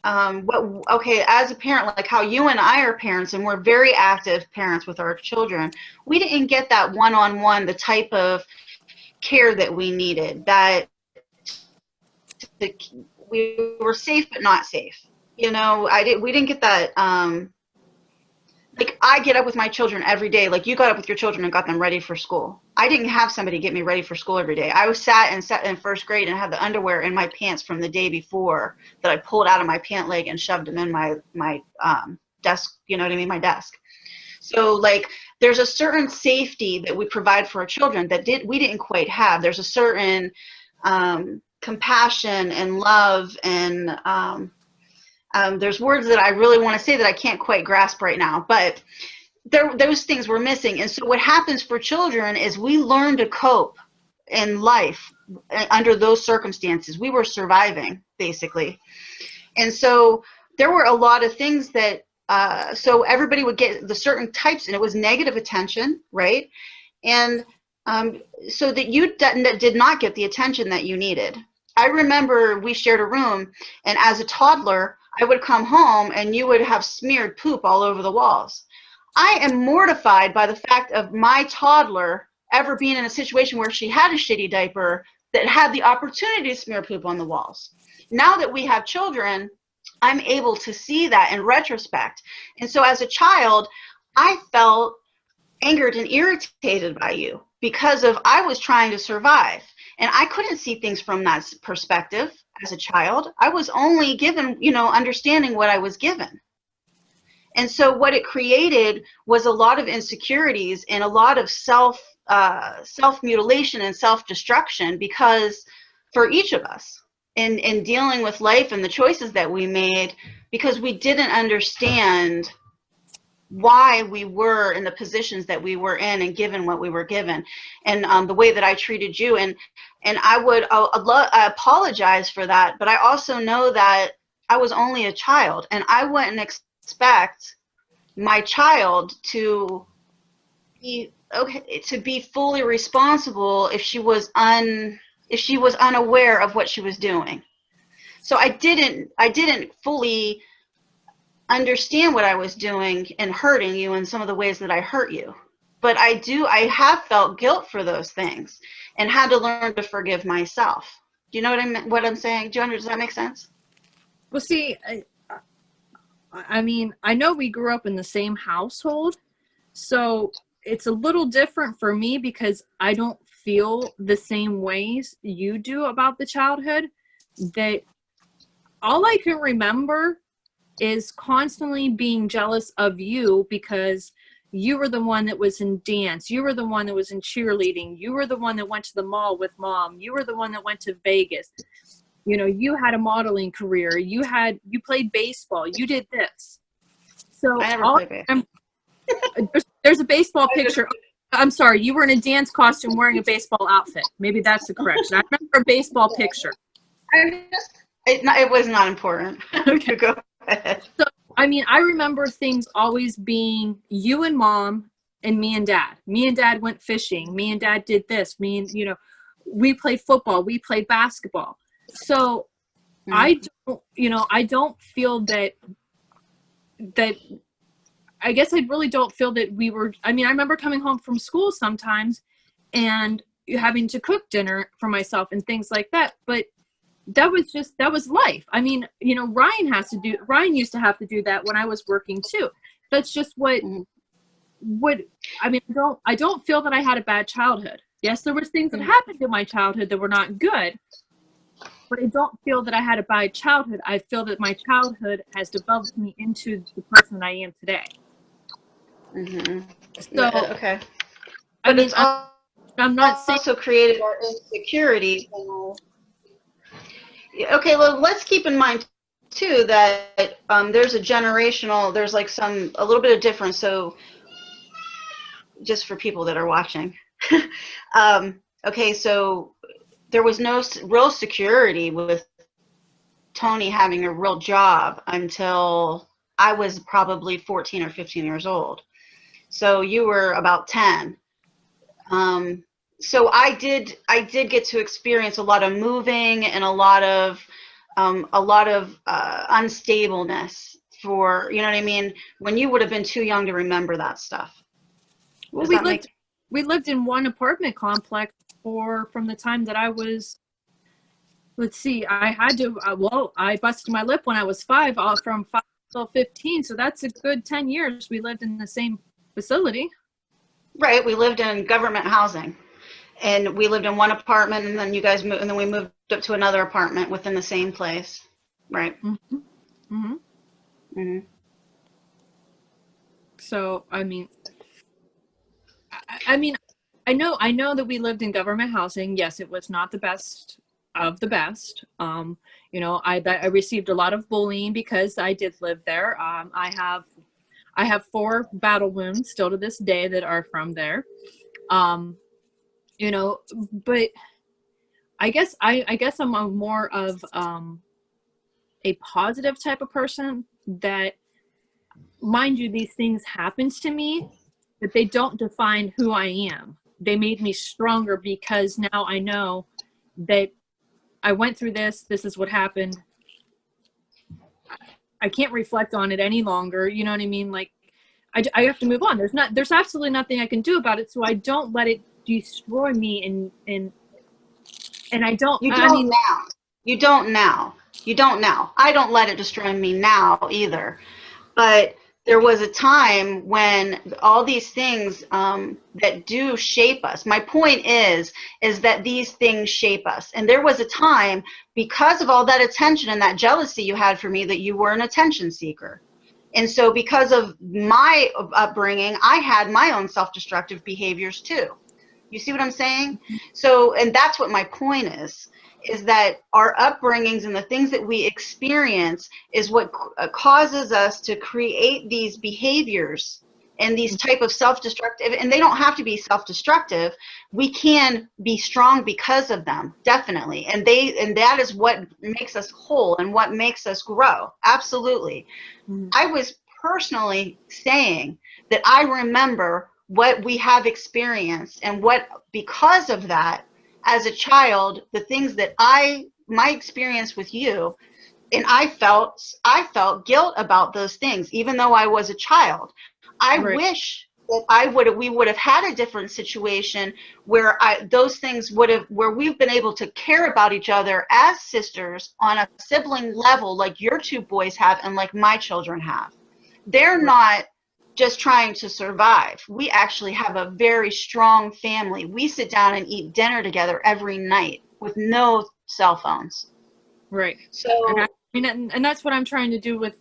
S2: okay, as a parent, like how you and I are parents and we're very active parents with our children, we didn't get that one-on-one, the type of care that we needed, that we were safe but not safe. You know, we didn't get that. Like, I get up with my children every day. Like, you got up with your children and got them ready for school. I didn't have somebody get me ready for school every day. I was sat in first grade and had the underwear in my pants from the day before that I pulled out of my pant leg and shoved them in my desk. You know what I mean? My desk. So, like, there's a certain safety that we provide for our children that we didn't quite have. There's a certain compassion and love, and there's words that I really want to say that I can't quite grasp right now, but those things were missing. And so what happens for children is we learn to cope in life under those circumstances. We were surviving, basically. And so there were a lot of things that, so everybody would get the certain types, and it was negative attention, right? And so that you did not get the attention that you needed. I remember we shared a room, and as a toddler, I would come home and you would have smeared poop all over the walls. I am mortified by the fact of my toddler ever being in a situation where she had a shitty diaper that had the opportunity to smear poop on the walls. Now that we have children, I'm able to see that in retrospect. And so as a child, I felt angered and irritated by you because of I was trying to survive. And I couldn't see things from that perspective as a child. I was only given, you know, understanding what I was given. And so what it created was a lot of insecurities and a lot of self-mutilation and self-destruction, because for each of us in dealing with life and the choices that we made, because we didn't understand why we were in the positions that we were in and given what we were given, and the way that I treated you. And I apologize for that, but I also know that I was only a child, and I wouldn't expect my child to be fully responsible if she was unaware of what she was doing. So I didn't fully understand what I was doing and hurting you in some of the ways that I hurt you. But I have felt guilt for those things and had to learn to forgive myself. Do you know what I'm saying? Does that make sense?
S3: Well, see, I mean, I know we grew up in the same household, so it's a little different for me because I don't feel the same ways you do about the childhood. That all I can remember is constantly being jealous of you because you were the one that was in dance. You were the one that was in cheerleading. You were the one that went to the mall with mom. You were the one that went to Vegas. You know, you had a modeling career. You played baseball. You did this. So
S2: I never played baseball.
S3: There's a baseball picture. I'm sorry, you were in a dance costume wearing a baseball outfit. Maybe that's the correction. I remember a baseball picture.
S2: It was not important.
S3: Okay.
S2: Go ahead.
S3: So, I mean, I remember things always being you and mom and me and dad. Me and dad went fishing. Me and dad did this. We played football. We played basketball. So I don't feel that I guess I really don't feel that we were, I mean, I remember coming home from school sometimes and having to cook dinner for myself and things like that. But that was life. I mean, you know, Ryan used to have to do that when I was working too. That's just I mean, I don't feel that I had a bad childhood. Yes, there was things that happened in my childhood that were not good, but I don't feel that I had a bad childhood. I feel that my childhood has developed me into the person I am today.
S2: Mm-hmm.
S3: So,
S2: okay.
S3: I mean, I'm not saying
S2: also created our insecurities. Okay, well, let's keep in mind too that there's there's like a little bit of difference. So, just for people that are watching, okay, so there was no real security with Tony having a real job until I was probably 14 or 15 years old. So you were about 10. So I did get to experience a lot of moving and a lot of a lot of unstableness for, you know what I mean, when you would have been too young to remember that stuff.
S3: Well, we lived in one apartment complex from the time that I was, let's see, I had to, I busted my lip when I was 5, from 5 till 15. So that's a good 10 years we lived in the same facility.
S2: Right. We lived in government housing, and we lived in one apartment, and then you guys moved, and then we moved up to another apartment within the same place. Right.
S3: Mm-hmm. Mm-hmm.
S2: Mm-hmm.
S3: So, I mean, I know that we lived in government housing. Yes, it was not the best of the best. You know, I received a lot of bullying because I did live there. I have 4 battle wounds still to this day that are from there. You know, but I guess I'm a more of a positive type of person that, mind you, these things happened to me, but they don't define who I am. They made me stronger because now I know that I went through this. This is what happened. I can't reflect on it any longer. You know what I mean? Like, I have to move on. There's absolutely nothing I can do about it. So I don't let it destroy me. And I don't.
S2: You don't now. You don't now. You don't now. I don't let it destroy me now either. But there was a time when all these things that do shape us. My point is that these things shape us. And there was a time, because of all that attention and that jealousy you had for me, that you were an attention seeker. And so because of my upbringing, I had my own self-destructive behaviors too. You see what I'm saying? So, and that's what my point is that our upbringings and the things that we experience is what causes us to create these behaviors and these type of self-destructive, and they don't have to be self-destructive. We can be strong because of them, definitely. And that is what makes us whole and what makes us grow. Absolutely. Mm-hmm. I was personally saying that I remember what we have experienced, and what, because of that, as a child, the things that my experience with you, and I felt guilt about those things, even though I was a child. I wish that we would have had a different situation where those things where we've been able to care about each other as sisters on a sibling level, like your 2 boys have and like my children have. They're not just trying to survive. We actually have a very strong family. We sit down and eat dinner together every night with no cell phones.
S3: Right.
S2: So,
S3: and that's what I'm trying to do with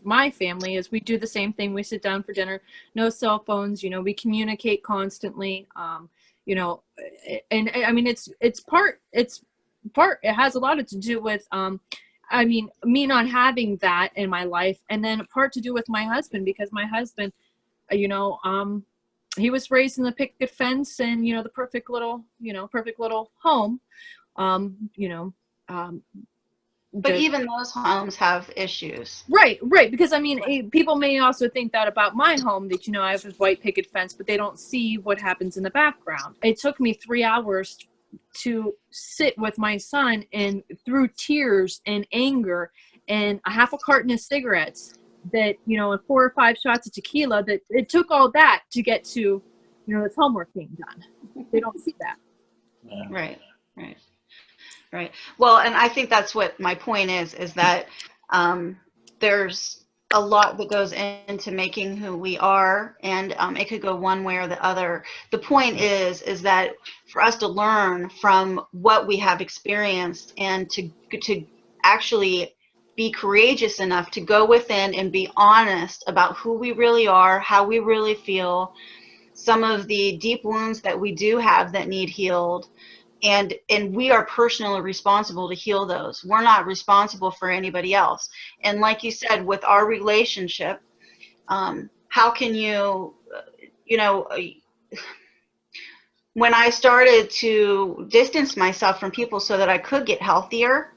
S3: my family, is we do the same thing. We sit down for dinner, no cell phones, you know, we communicate constantly. You know, and I mean, it has a lot to do with, I mean, me not having that in my life, and then a part to do with my husband, because my husband, you know, he was raised in the picket fence and, you know, the perfect little home, you know,
S2: but even those homes have issues.
S3: Right. Because I mean, people may also think that about my home, that, you know, I have this white picket fence, but they don't see what happens in the background. It took me 3 hours to sit with my son, and through tears and anger and a half a carton of cigarettes, that, you know, and 4 or 5 shots of tequila, that it took all that to get to, you know, this homework being done. They don't see that.
S2: Yeah. Right. Well, and I think that's what my point is that there's a lot that goes into making who we are, and it could go one way or the other. The point is that for us to learn from what we have experienced, and to actually be courageous enough to go within and be honest about who we really are, how we really feel, some of the deep wounds that we do have that need healed. And we are personally responsible to heal those. We're not responsible for anybody else. And like you said, with our relationship, how can you, you know, when I started to distance myself from people so that I could get healthier,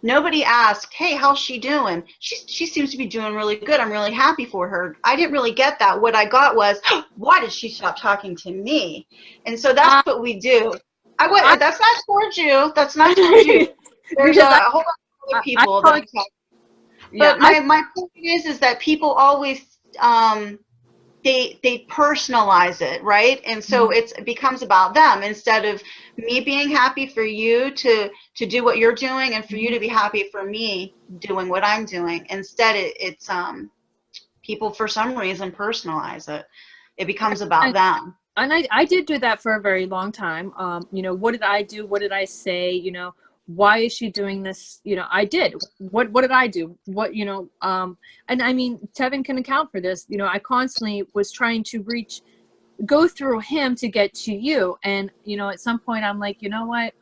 S2: nobody asked, hey, how's she doing? She seems to be doing really good. I'm really happy for her. I didn't really get that. What I got was, why did she stop talking to me? And so that's what we do. That's not towards you. That's not towards you. There's hold people that I'm talking. But my point is that people always they personalize it, right? And so it becomes about them instead of me being happy for you to do what you're doing and for you to be happy for me doing what I'm doing. Instead, it's people for some reason personalize it. It becomes about them.
S3: And I did do that for a very long time. You know, what did I do? What did I say? You know, why is she doing this? You know, I did. What did I do? What, you know, and I mean, Tevin can account for this. You know, I constantly was trying to go through him to get to you. And, you know, at some point I'm like, you know what?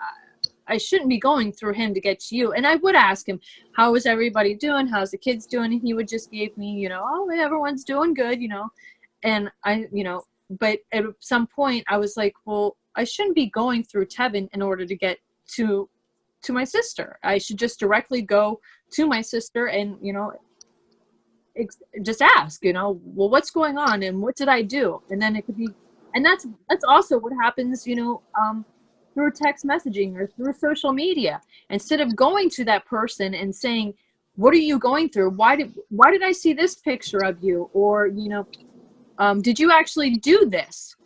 S3: I shouldn't be going through him to get to you. And I would ask him, how is everybody doing? How's the kids doing? And he would just give me, you know, oh, everyone's doing good, you know. And I, you know, but at some point I was like, well, I shouldn't be going through Tevin in order to get to my sister. I should just directly go to my sister and, you know, just ask, you know, well, what's going on and what did I do? And then it could be, and that's also what happens, you know, through text messaging or through social media. Instead of going to that person and saying, what are you going through? Why did I see this picture of you? Or, you know, did you actually do this?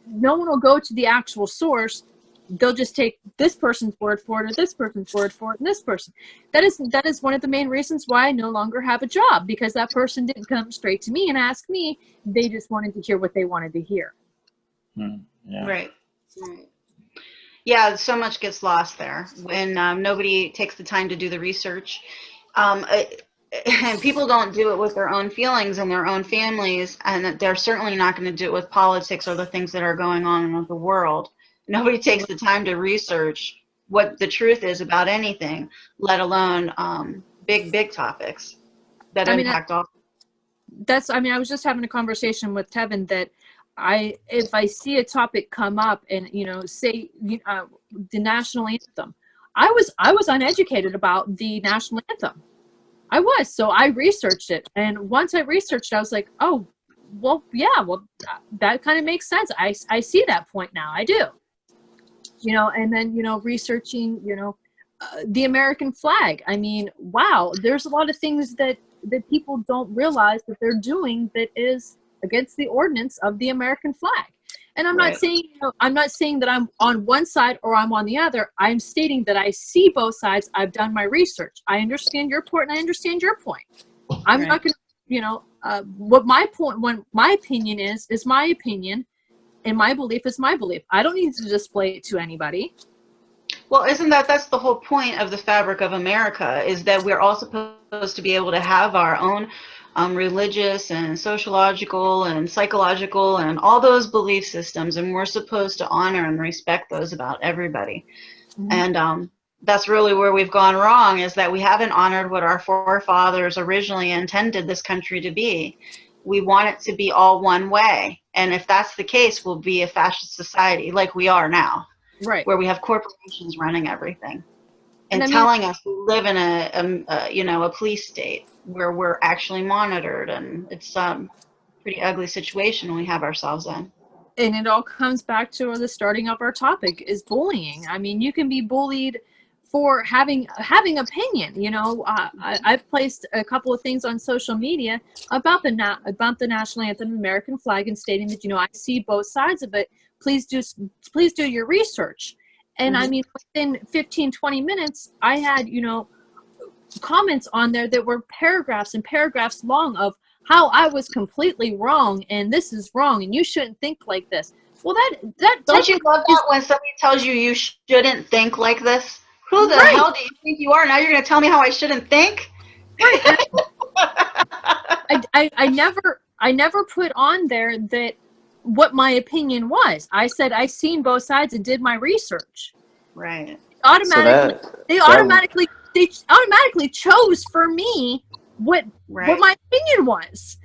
S3: No one will go to the actual source. They'll just take this person's word for it, or this person's word for it, and this person. That is one of the main reasons why I no longer have a job, because that person didn't come straight to me and ask me. They just wanted to hear what they wanted to hear.
S1: Yeah.
S2: Right. Yeah, so much gets lost there when nobody takes the time to do the research. And people don't do it with their own feelings and their own families, and they're certainly not going to do it with politics or the things that are going on in the world. Nobody takes the time to research what the truth is about anything, let alone big topics that impact all.
S3: I mean, I was just having a conversation with Tevin that if I see a topic come up and, you know, say the national anthem, I was uneducated about the national anthem. I was, so I researched it, and once I researched it, I was like, oh, well, yeah, well, that kind of makes sense. I see that point now. I do. You know, and then, you know, researching, you know, the American flag. I mean, wow, there's a lot of things that people don't realize that they're doing that is against the ordinance of the American flag. And I'm not saying, you know, I'm not saying that I'm on one side or I'm on the other. I'm stating that I see both sides. I've done my research. I understand your point and I understand your point. I'm not going to, you know, what my point, when my opinion is my opinion, and my belief is my belief. I don't need to display it to anybody.
S2: Well, that's the whole point of the fabric of America, is that we're all supposed to be able to have our own religious and sociological and psychological and all those belief systems, and we're supposed to honor and respect those about everybody. And that's really where we've gone wrong, is that we haven't honored what our forefathers originally intended this country to be. We want it to be all one way. And if that's the case, we'll be a fascist society like we are now,
S3: right? Where
S2: we have corporations running everything and telling us we live in a police state where we're actually monitored. And it's a pretty ugly situation we have ourselves in.
S3: And it all comes back to the starting of our topic, is bullying. I mean, you can be bullied for having opinion. You know, I've placed a couple of things on social media about the national anthem, American flag, and stating that, you know, I see both sides of it. Please do your research. And I mean, within 15-20 minutes, I had, you know, comments on there that were paragraphs and paragraphs long of how I was completely wrong and this is wrong and you shouldn't think like this. Well,
S2: don't you love that when somebody tells you you shouldn't think like this? Who the hell do you think you are? Now you're going to tell me how I shouldn't think?
S3: Right. I never put on there that what my opinion was. I said I seen both sides and did my research.
S2: Right.
S3: They automatically chose for me what my opinion was.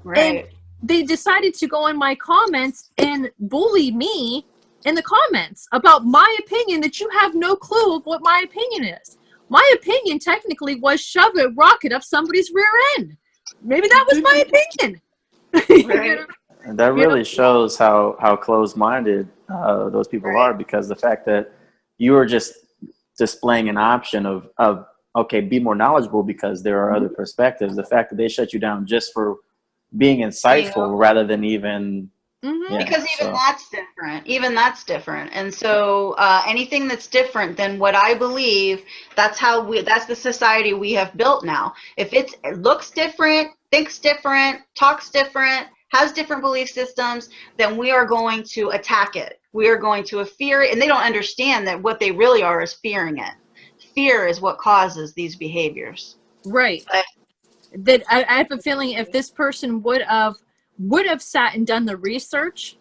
S2: Right.
S3: And they decided to go in my comments and bully me in the comments about my opinion, that you have no clue of what my opinion is. My opinion technically was shove a rocket up somebody's rear end. Maybe that was my opinion.
S2: Right.
S3: You know?
S1: And that really shows how closed-minded those people are, because the fact that you were just displaying an option of okay, be more knowledgeable because there are other perspectives. The fact that they shut you down just for being insightful rather than even
S2: because even that's different. And so anything that's different than what I believe, that's the society we have built now. If it looks different, thinks different, talks different, has different belief systems, then we are going to attack it. We are going to fear it. And they don't understand that what they really are is fearing it. Fear is what causes these behaviors.
S3: Right. That I have a feeling if this person would have sat and done the research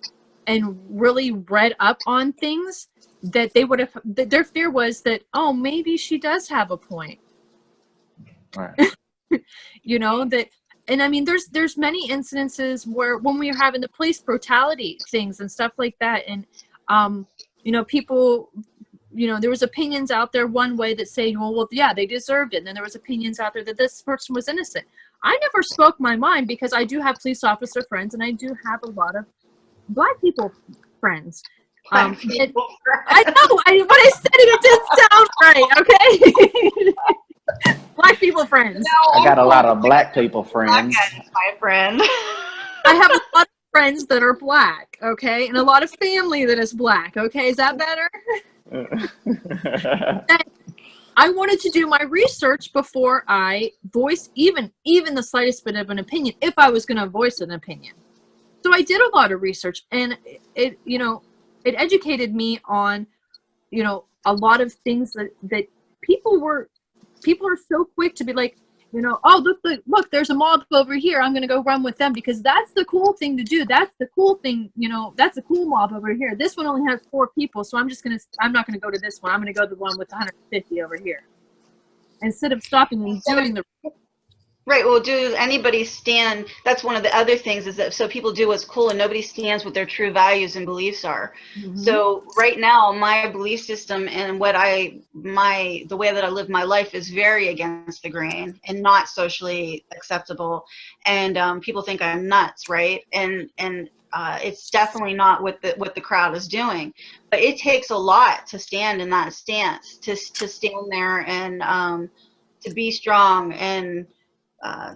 S3: and really read up on things, that they would have, their fear was that, oh, maybe she does have a point.
S1: Right.
S3: You know, that, and I mean, there's many incidences where when we were having the police brutality things and stuff like that, and you know, people, you know, there was opinions out there one way that say, well, yeah, they deserved it. And then there was opinions out there that this person was innocent. I never spoke my mind because I do have police officer friends and I do have a lot of Black people friends. I know, what I said, it didn't sound right, okay? Black people friends.
S2: No,
S1: I got a lot of Black people friends.
S2: My friend.
S3: I have a lot of friends that are Black, okay? And a lot of family that is Black, okay? Is that better? I wanted to do my research before I voiced even the slightest bit of an opinion, if I was going to voice an opinion. So I did a lot of research, and it you know, it educated me on, you know, a lot of things that people are so quick to be like, you know, oh, look, there's a mob over here. I'm going to go run with them because that's the cool thing to do. That's the cool thing, you know, that's a cool mob over here. This one only has 4 people, so I'm not going to go to this one. I'm going to go to the one with 150 over here. Instead of stopping and doing the...
S2: Right. Well, does anybody stand? That's one of the other things is that so people do what's cool and nobody stands what their true values and beliefs are. Mm-hmm. So right now, my belief system and the way that I live my life is very against the grain and not socially acceptable. And people think I'm nuts, right? And it's definitely not what the crowd is doing. But it takes a lot to stand in that stance, to stand there and to be strong and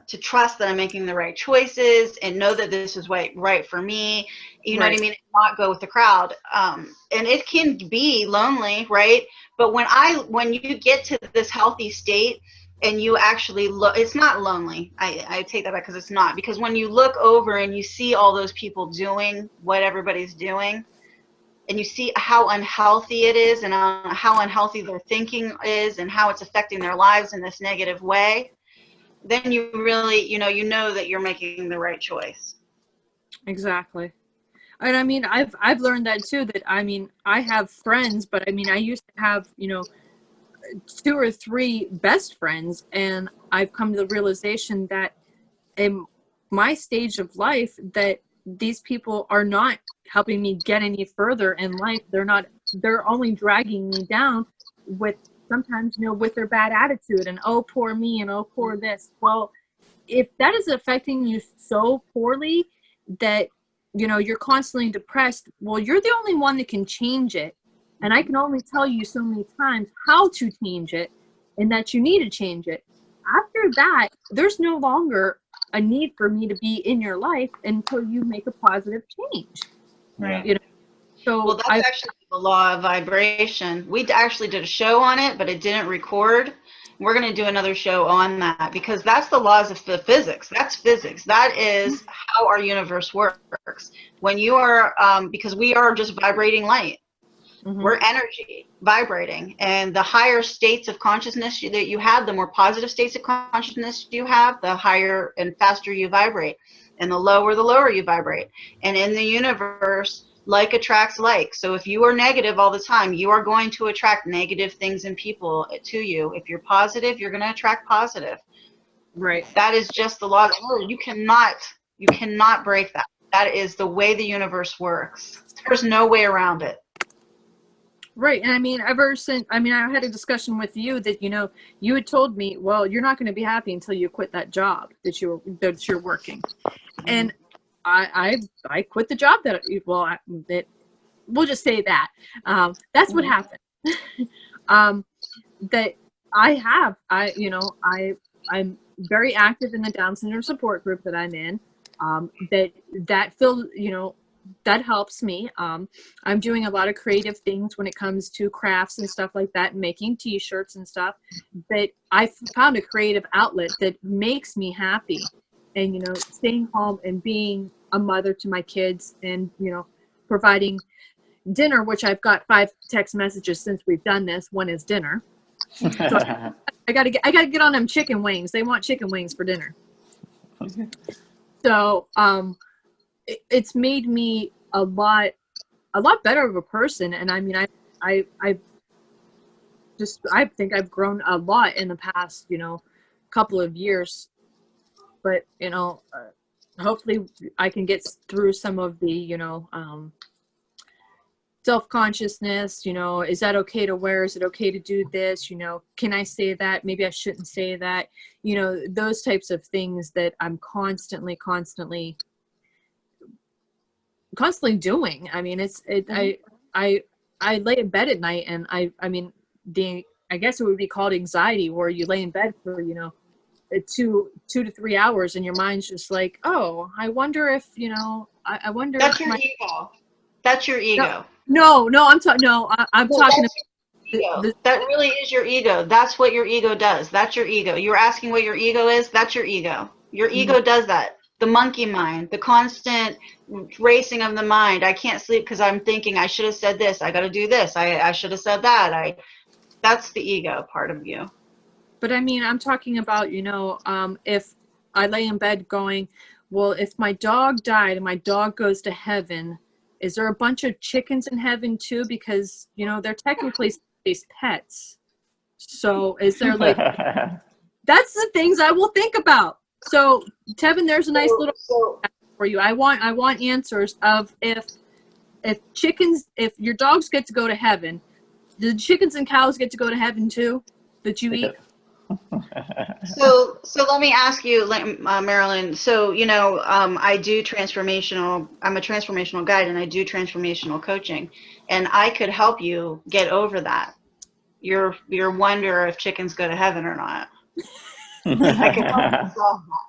S2: to trust that I'm making the right choices and know that this is right for me. You know what I mean? Not go with the crowd. And it can be lonely, right? But when you get to this healthy state and you actually look, it's not lonely. I take that back because it's not. Because when you look over and you see all those people doing what everybody's doing, and you see how unhealthy it is and how unhealthy their thinking is and how it's affecting their lives in this negative way, then you really, you know that you're making the right choice.
S3: Exactly. And I mean, I've learned that too, that I mean, I have friends, but I mean, I used to have, you know, 2 or 3 best friends, and I've come to the realization that in my stage of life that these people are not helping me get any further in life. They're only dragging me down with sometimes, you know, with their bad attitude and, oh, poor me, and oh, poor this. Well, if that is affecting you so poorly that, you know, you're constantly depressed, well, you're the only one that can change it. And I can only tell you so many times how to change it and that you need to change it. After that, there's no longer a need for me to be in your life until you make a positive change.
S2: Right.
S3: You know? So
S2: well, that's actually the law of vibration. We actually did a show on it, but it didn't record. We're going to do another show on that because that's the laws of the physics. That's physics. That is how our universe works. When you are, because we are just vibrating light. Mm-hmm. We're energy vibrating, and the higher states of consciousness that you have, the more positive states of consciousness you have, the higher and faster you vibrate, and the lower you vibrate. And in the universe, like attracts like. So if you are negative all the time, you are going to attract negative things and people to you. If you're positive, you're going to attract positive.
S3: Right.
S2: That is just the law. You cannot break that. That is the way the universe works. There's no way around it.
S3: Right. And I mean, ever since, I mean, I had a discussion with you that, you know, you had told me, well, you're not going to be happy until you quit that job that you're working. And I quit the job we'll just say that. That's what happened. that I have. I'm very active in the Down syndrome support group that I'm in. That feels, that helps me. I'm doing a lot of creative things when it comes to crafts and stuff like that, making t-shirts and stuff. That I found a creative outlet that makes me happy. And, staying home and being a mother to my kids and, providing dinner, which I've got 5 text messages since we've done this. One is dinner. So I gotta get on them chicken wings. They want chicken wings for dinner. So it's made me a lot better of a person. And I mean, I think I've grown a lot in the past, couple of years. But hopefully I can get through some of the self-consciousness. Is that okay to wear? Is it okay to do this? Can I say that? Maybe I shouldn't say that. Those types of things that I'm constantly doing. I mean, I lay in bed at night, and I guess it would be called anxiety, where you lay in bed for 2 to 3 hours, and your mind's just like, oh, I wonder if I wonder.
S2: That's your ego. That's your ego.
S3: No, I'm talking. No, I'm talking
S2: about that really is your ego. That's what your ego does. That's your ego. You were asking what your ego is. That's your ego. Your ego does that. The monkey mind, the constant racing of the mind. I can't sleep because I'm thinking I should have said this. I got to do this. I should have said that. That's the ego part of you.
S3: But I mean, I'm talking about, if I lay in bed going, well, if my dog died and my dog goes to heaven, is there a bunch of chickens in heaven too? Because, they're technically pets. So is there that's the things I will think about. So Tevin, there's a nice little for you. I want answers of if your dogs get to go to heaven, do chickens and cows get to go to heaven too that you eat?
S2: So let me ask you, Marilyn. So I do transformational. I'm a transformational guide, and I do transformational coaching, and I could help you get over that. Your wonder if chickens go to heaven or not. I can help you solve that.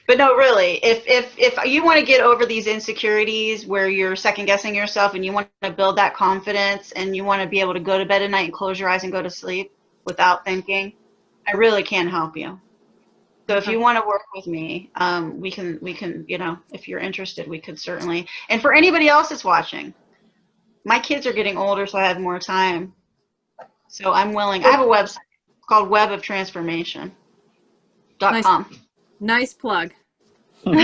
S2: But no, really, if you want to get over these insecurities where you're second guessing yourself, and you want to build that confidence, and you want to be able to go to bed at night and close your eyes and go to sleep without thinking, I really can help you. So if you want to work with me, we can, if you're interested, we could certainly. And for anybody else that's watching, my kids are getting older, so I have more time. So I'm willing. I have a website called weboftransformation.com.
S3: Nice plug.
S2: But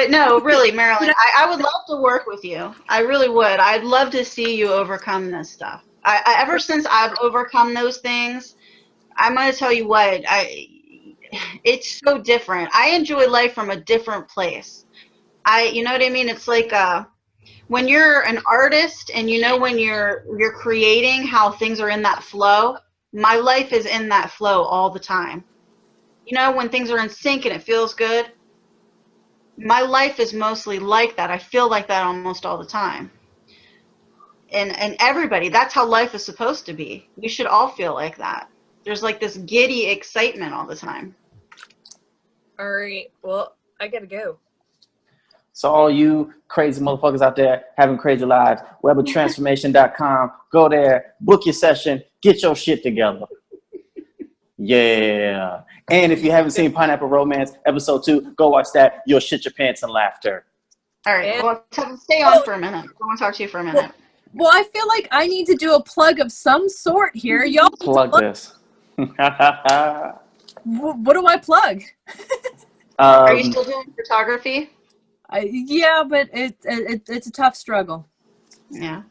S2: no, really, Marilyn, I would love to work with you. I really would. I'd love to see you overcome this stuff. Ever since I've overcome those things, I'm going to tell you what, it's so different. I enjoy life from a different place. You know what I mean? It's like when you're an artist and when you're creating, how things are in that flow. My life is in that flow all the time. When things are in sync and it feels good. My life is mostly like that. I feel like that almost all the time. And everybody, that's how life is supposed to be. We should all feel like that. There's like this giddy excitement all the time.
S3: All right. Well, I gotta go.
S1: So all you crazy motherfuckers out there having crazy lives, weboftransformation.com. Go there, book your session, get your shit together. Yeah. And if you haven't seen Pineapple Romance episode 2, go watch that. You'll shit your pants in laughter.
S2: All right. Well, stay on for a minute. I want to talk to you for a minute.
S3: Well, I feel like I need to do a plug of some sort here. Y'all
S1: plug this.
S3: What do I plug?
S2: Are you still doing photography?
S3: Yeah, but it's a tough struggle.
S2: Yeah.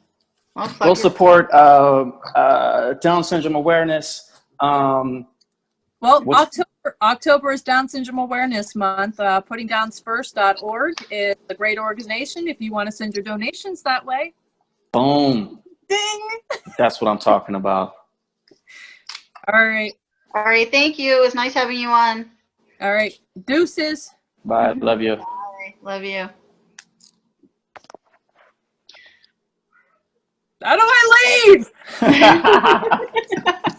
S1: We'll support Down syndrome awareness.
S3: October is Down Syndrome Awareness Month. PuttingDownsFirst.org is a great organization if you want to send your donations that way.
S1: Boom.
S3: Ding.
S2: That's
S1: what I'm talking about.
S3: All right.
S2: Thank you. It was nice having you on.
S3: All right. Deuces.
S1: Bye. Love you.
S2: Bye. Love you.
S3: How do I leave?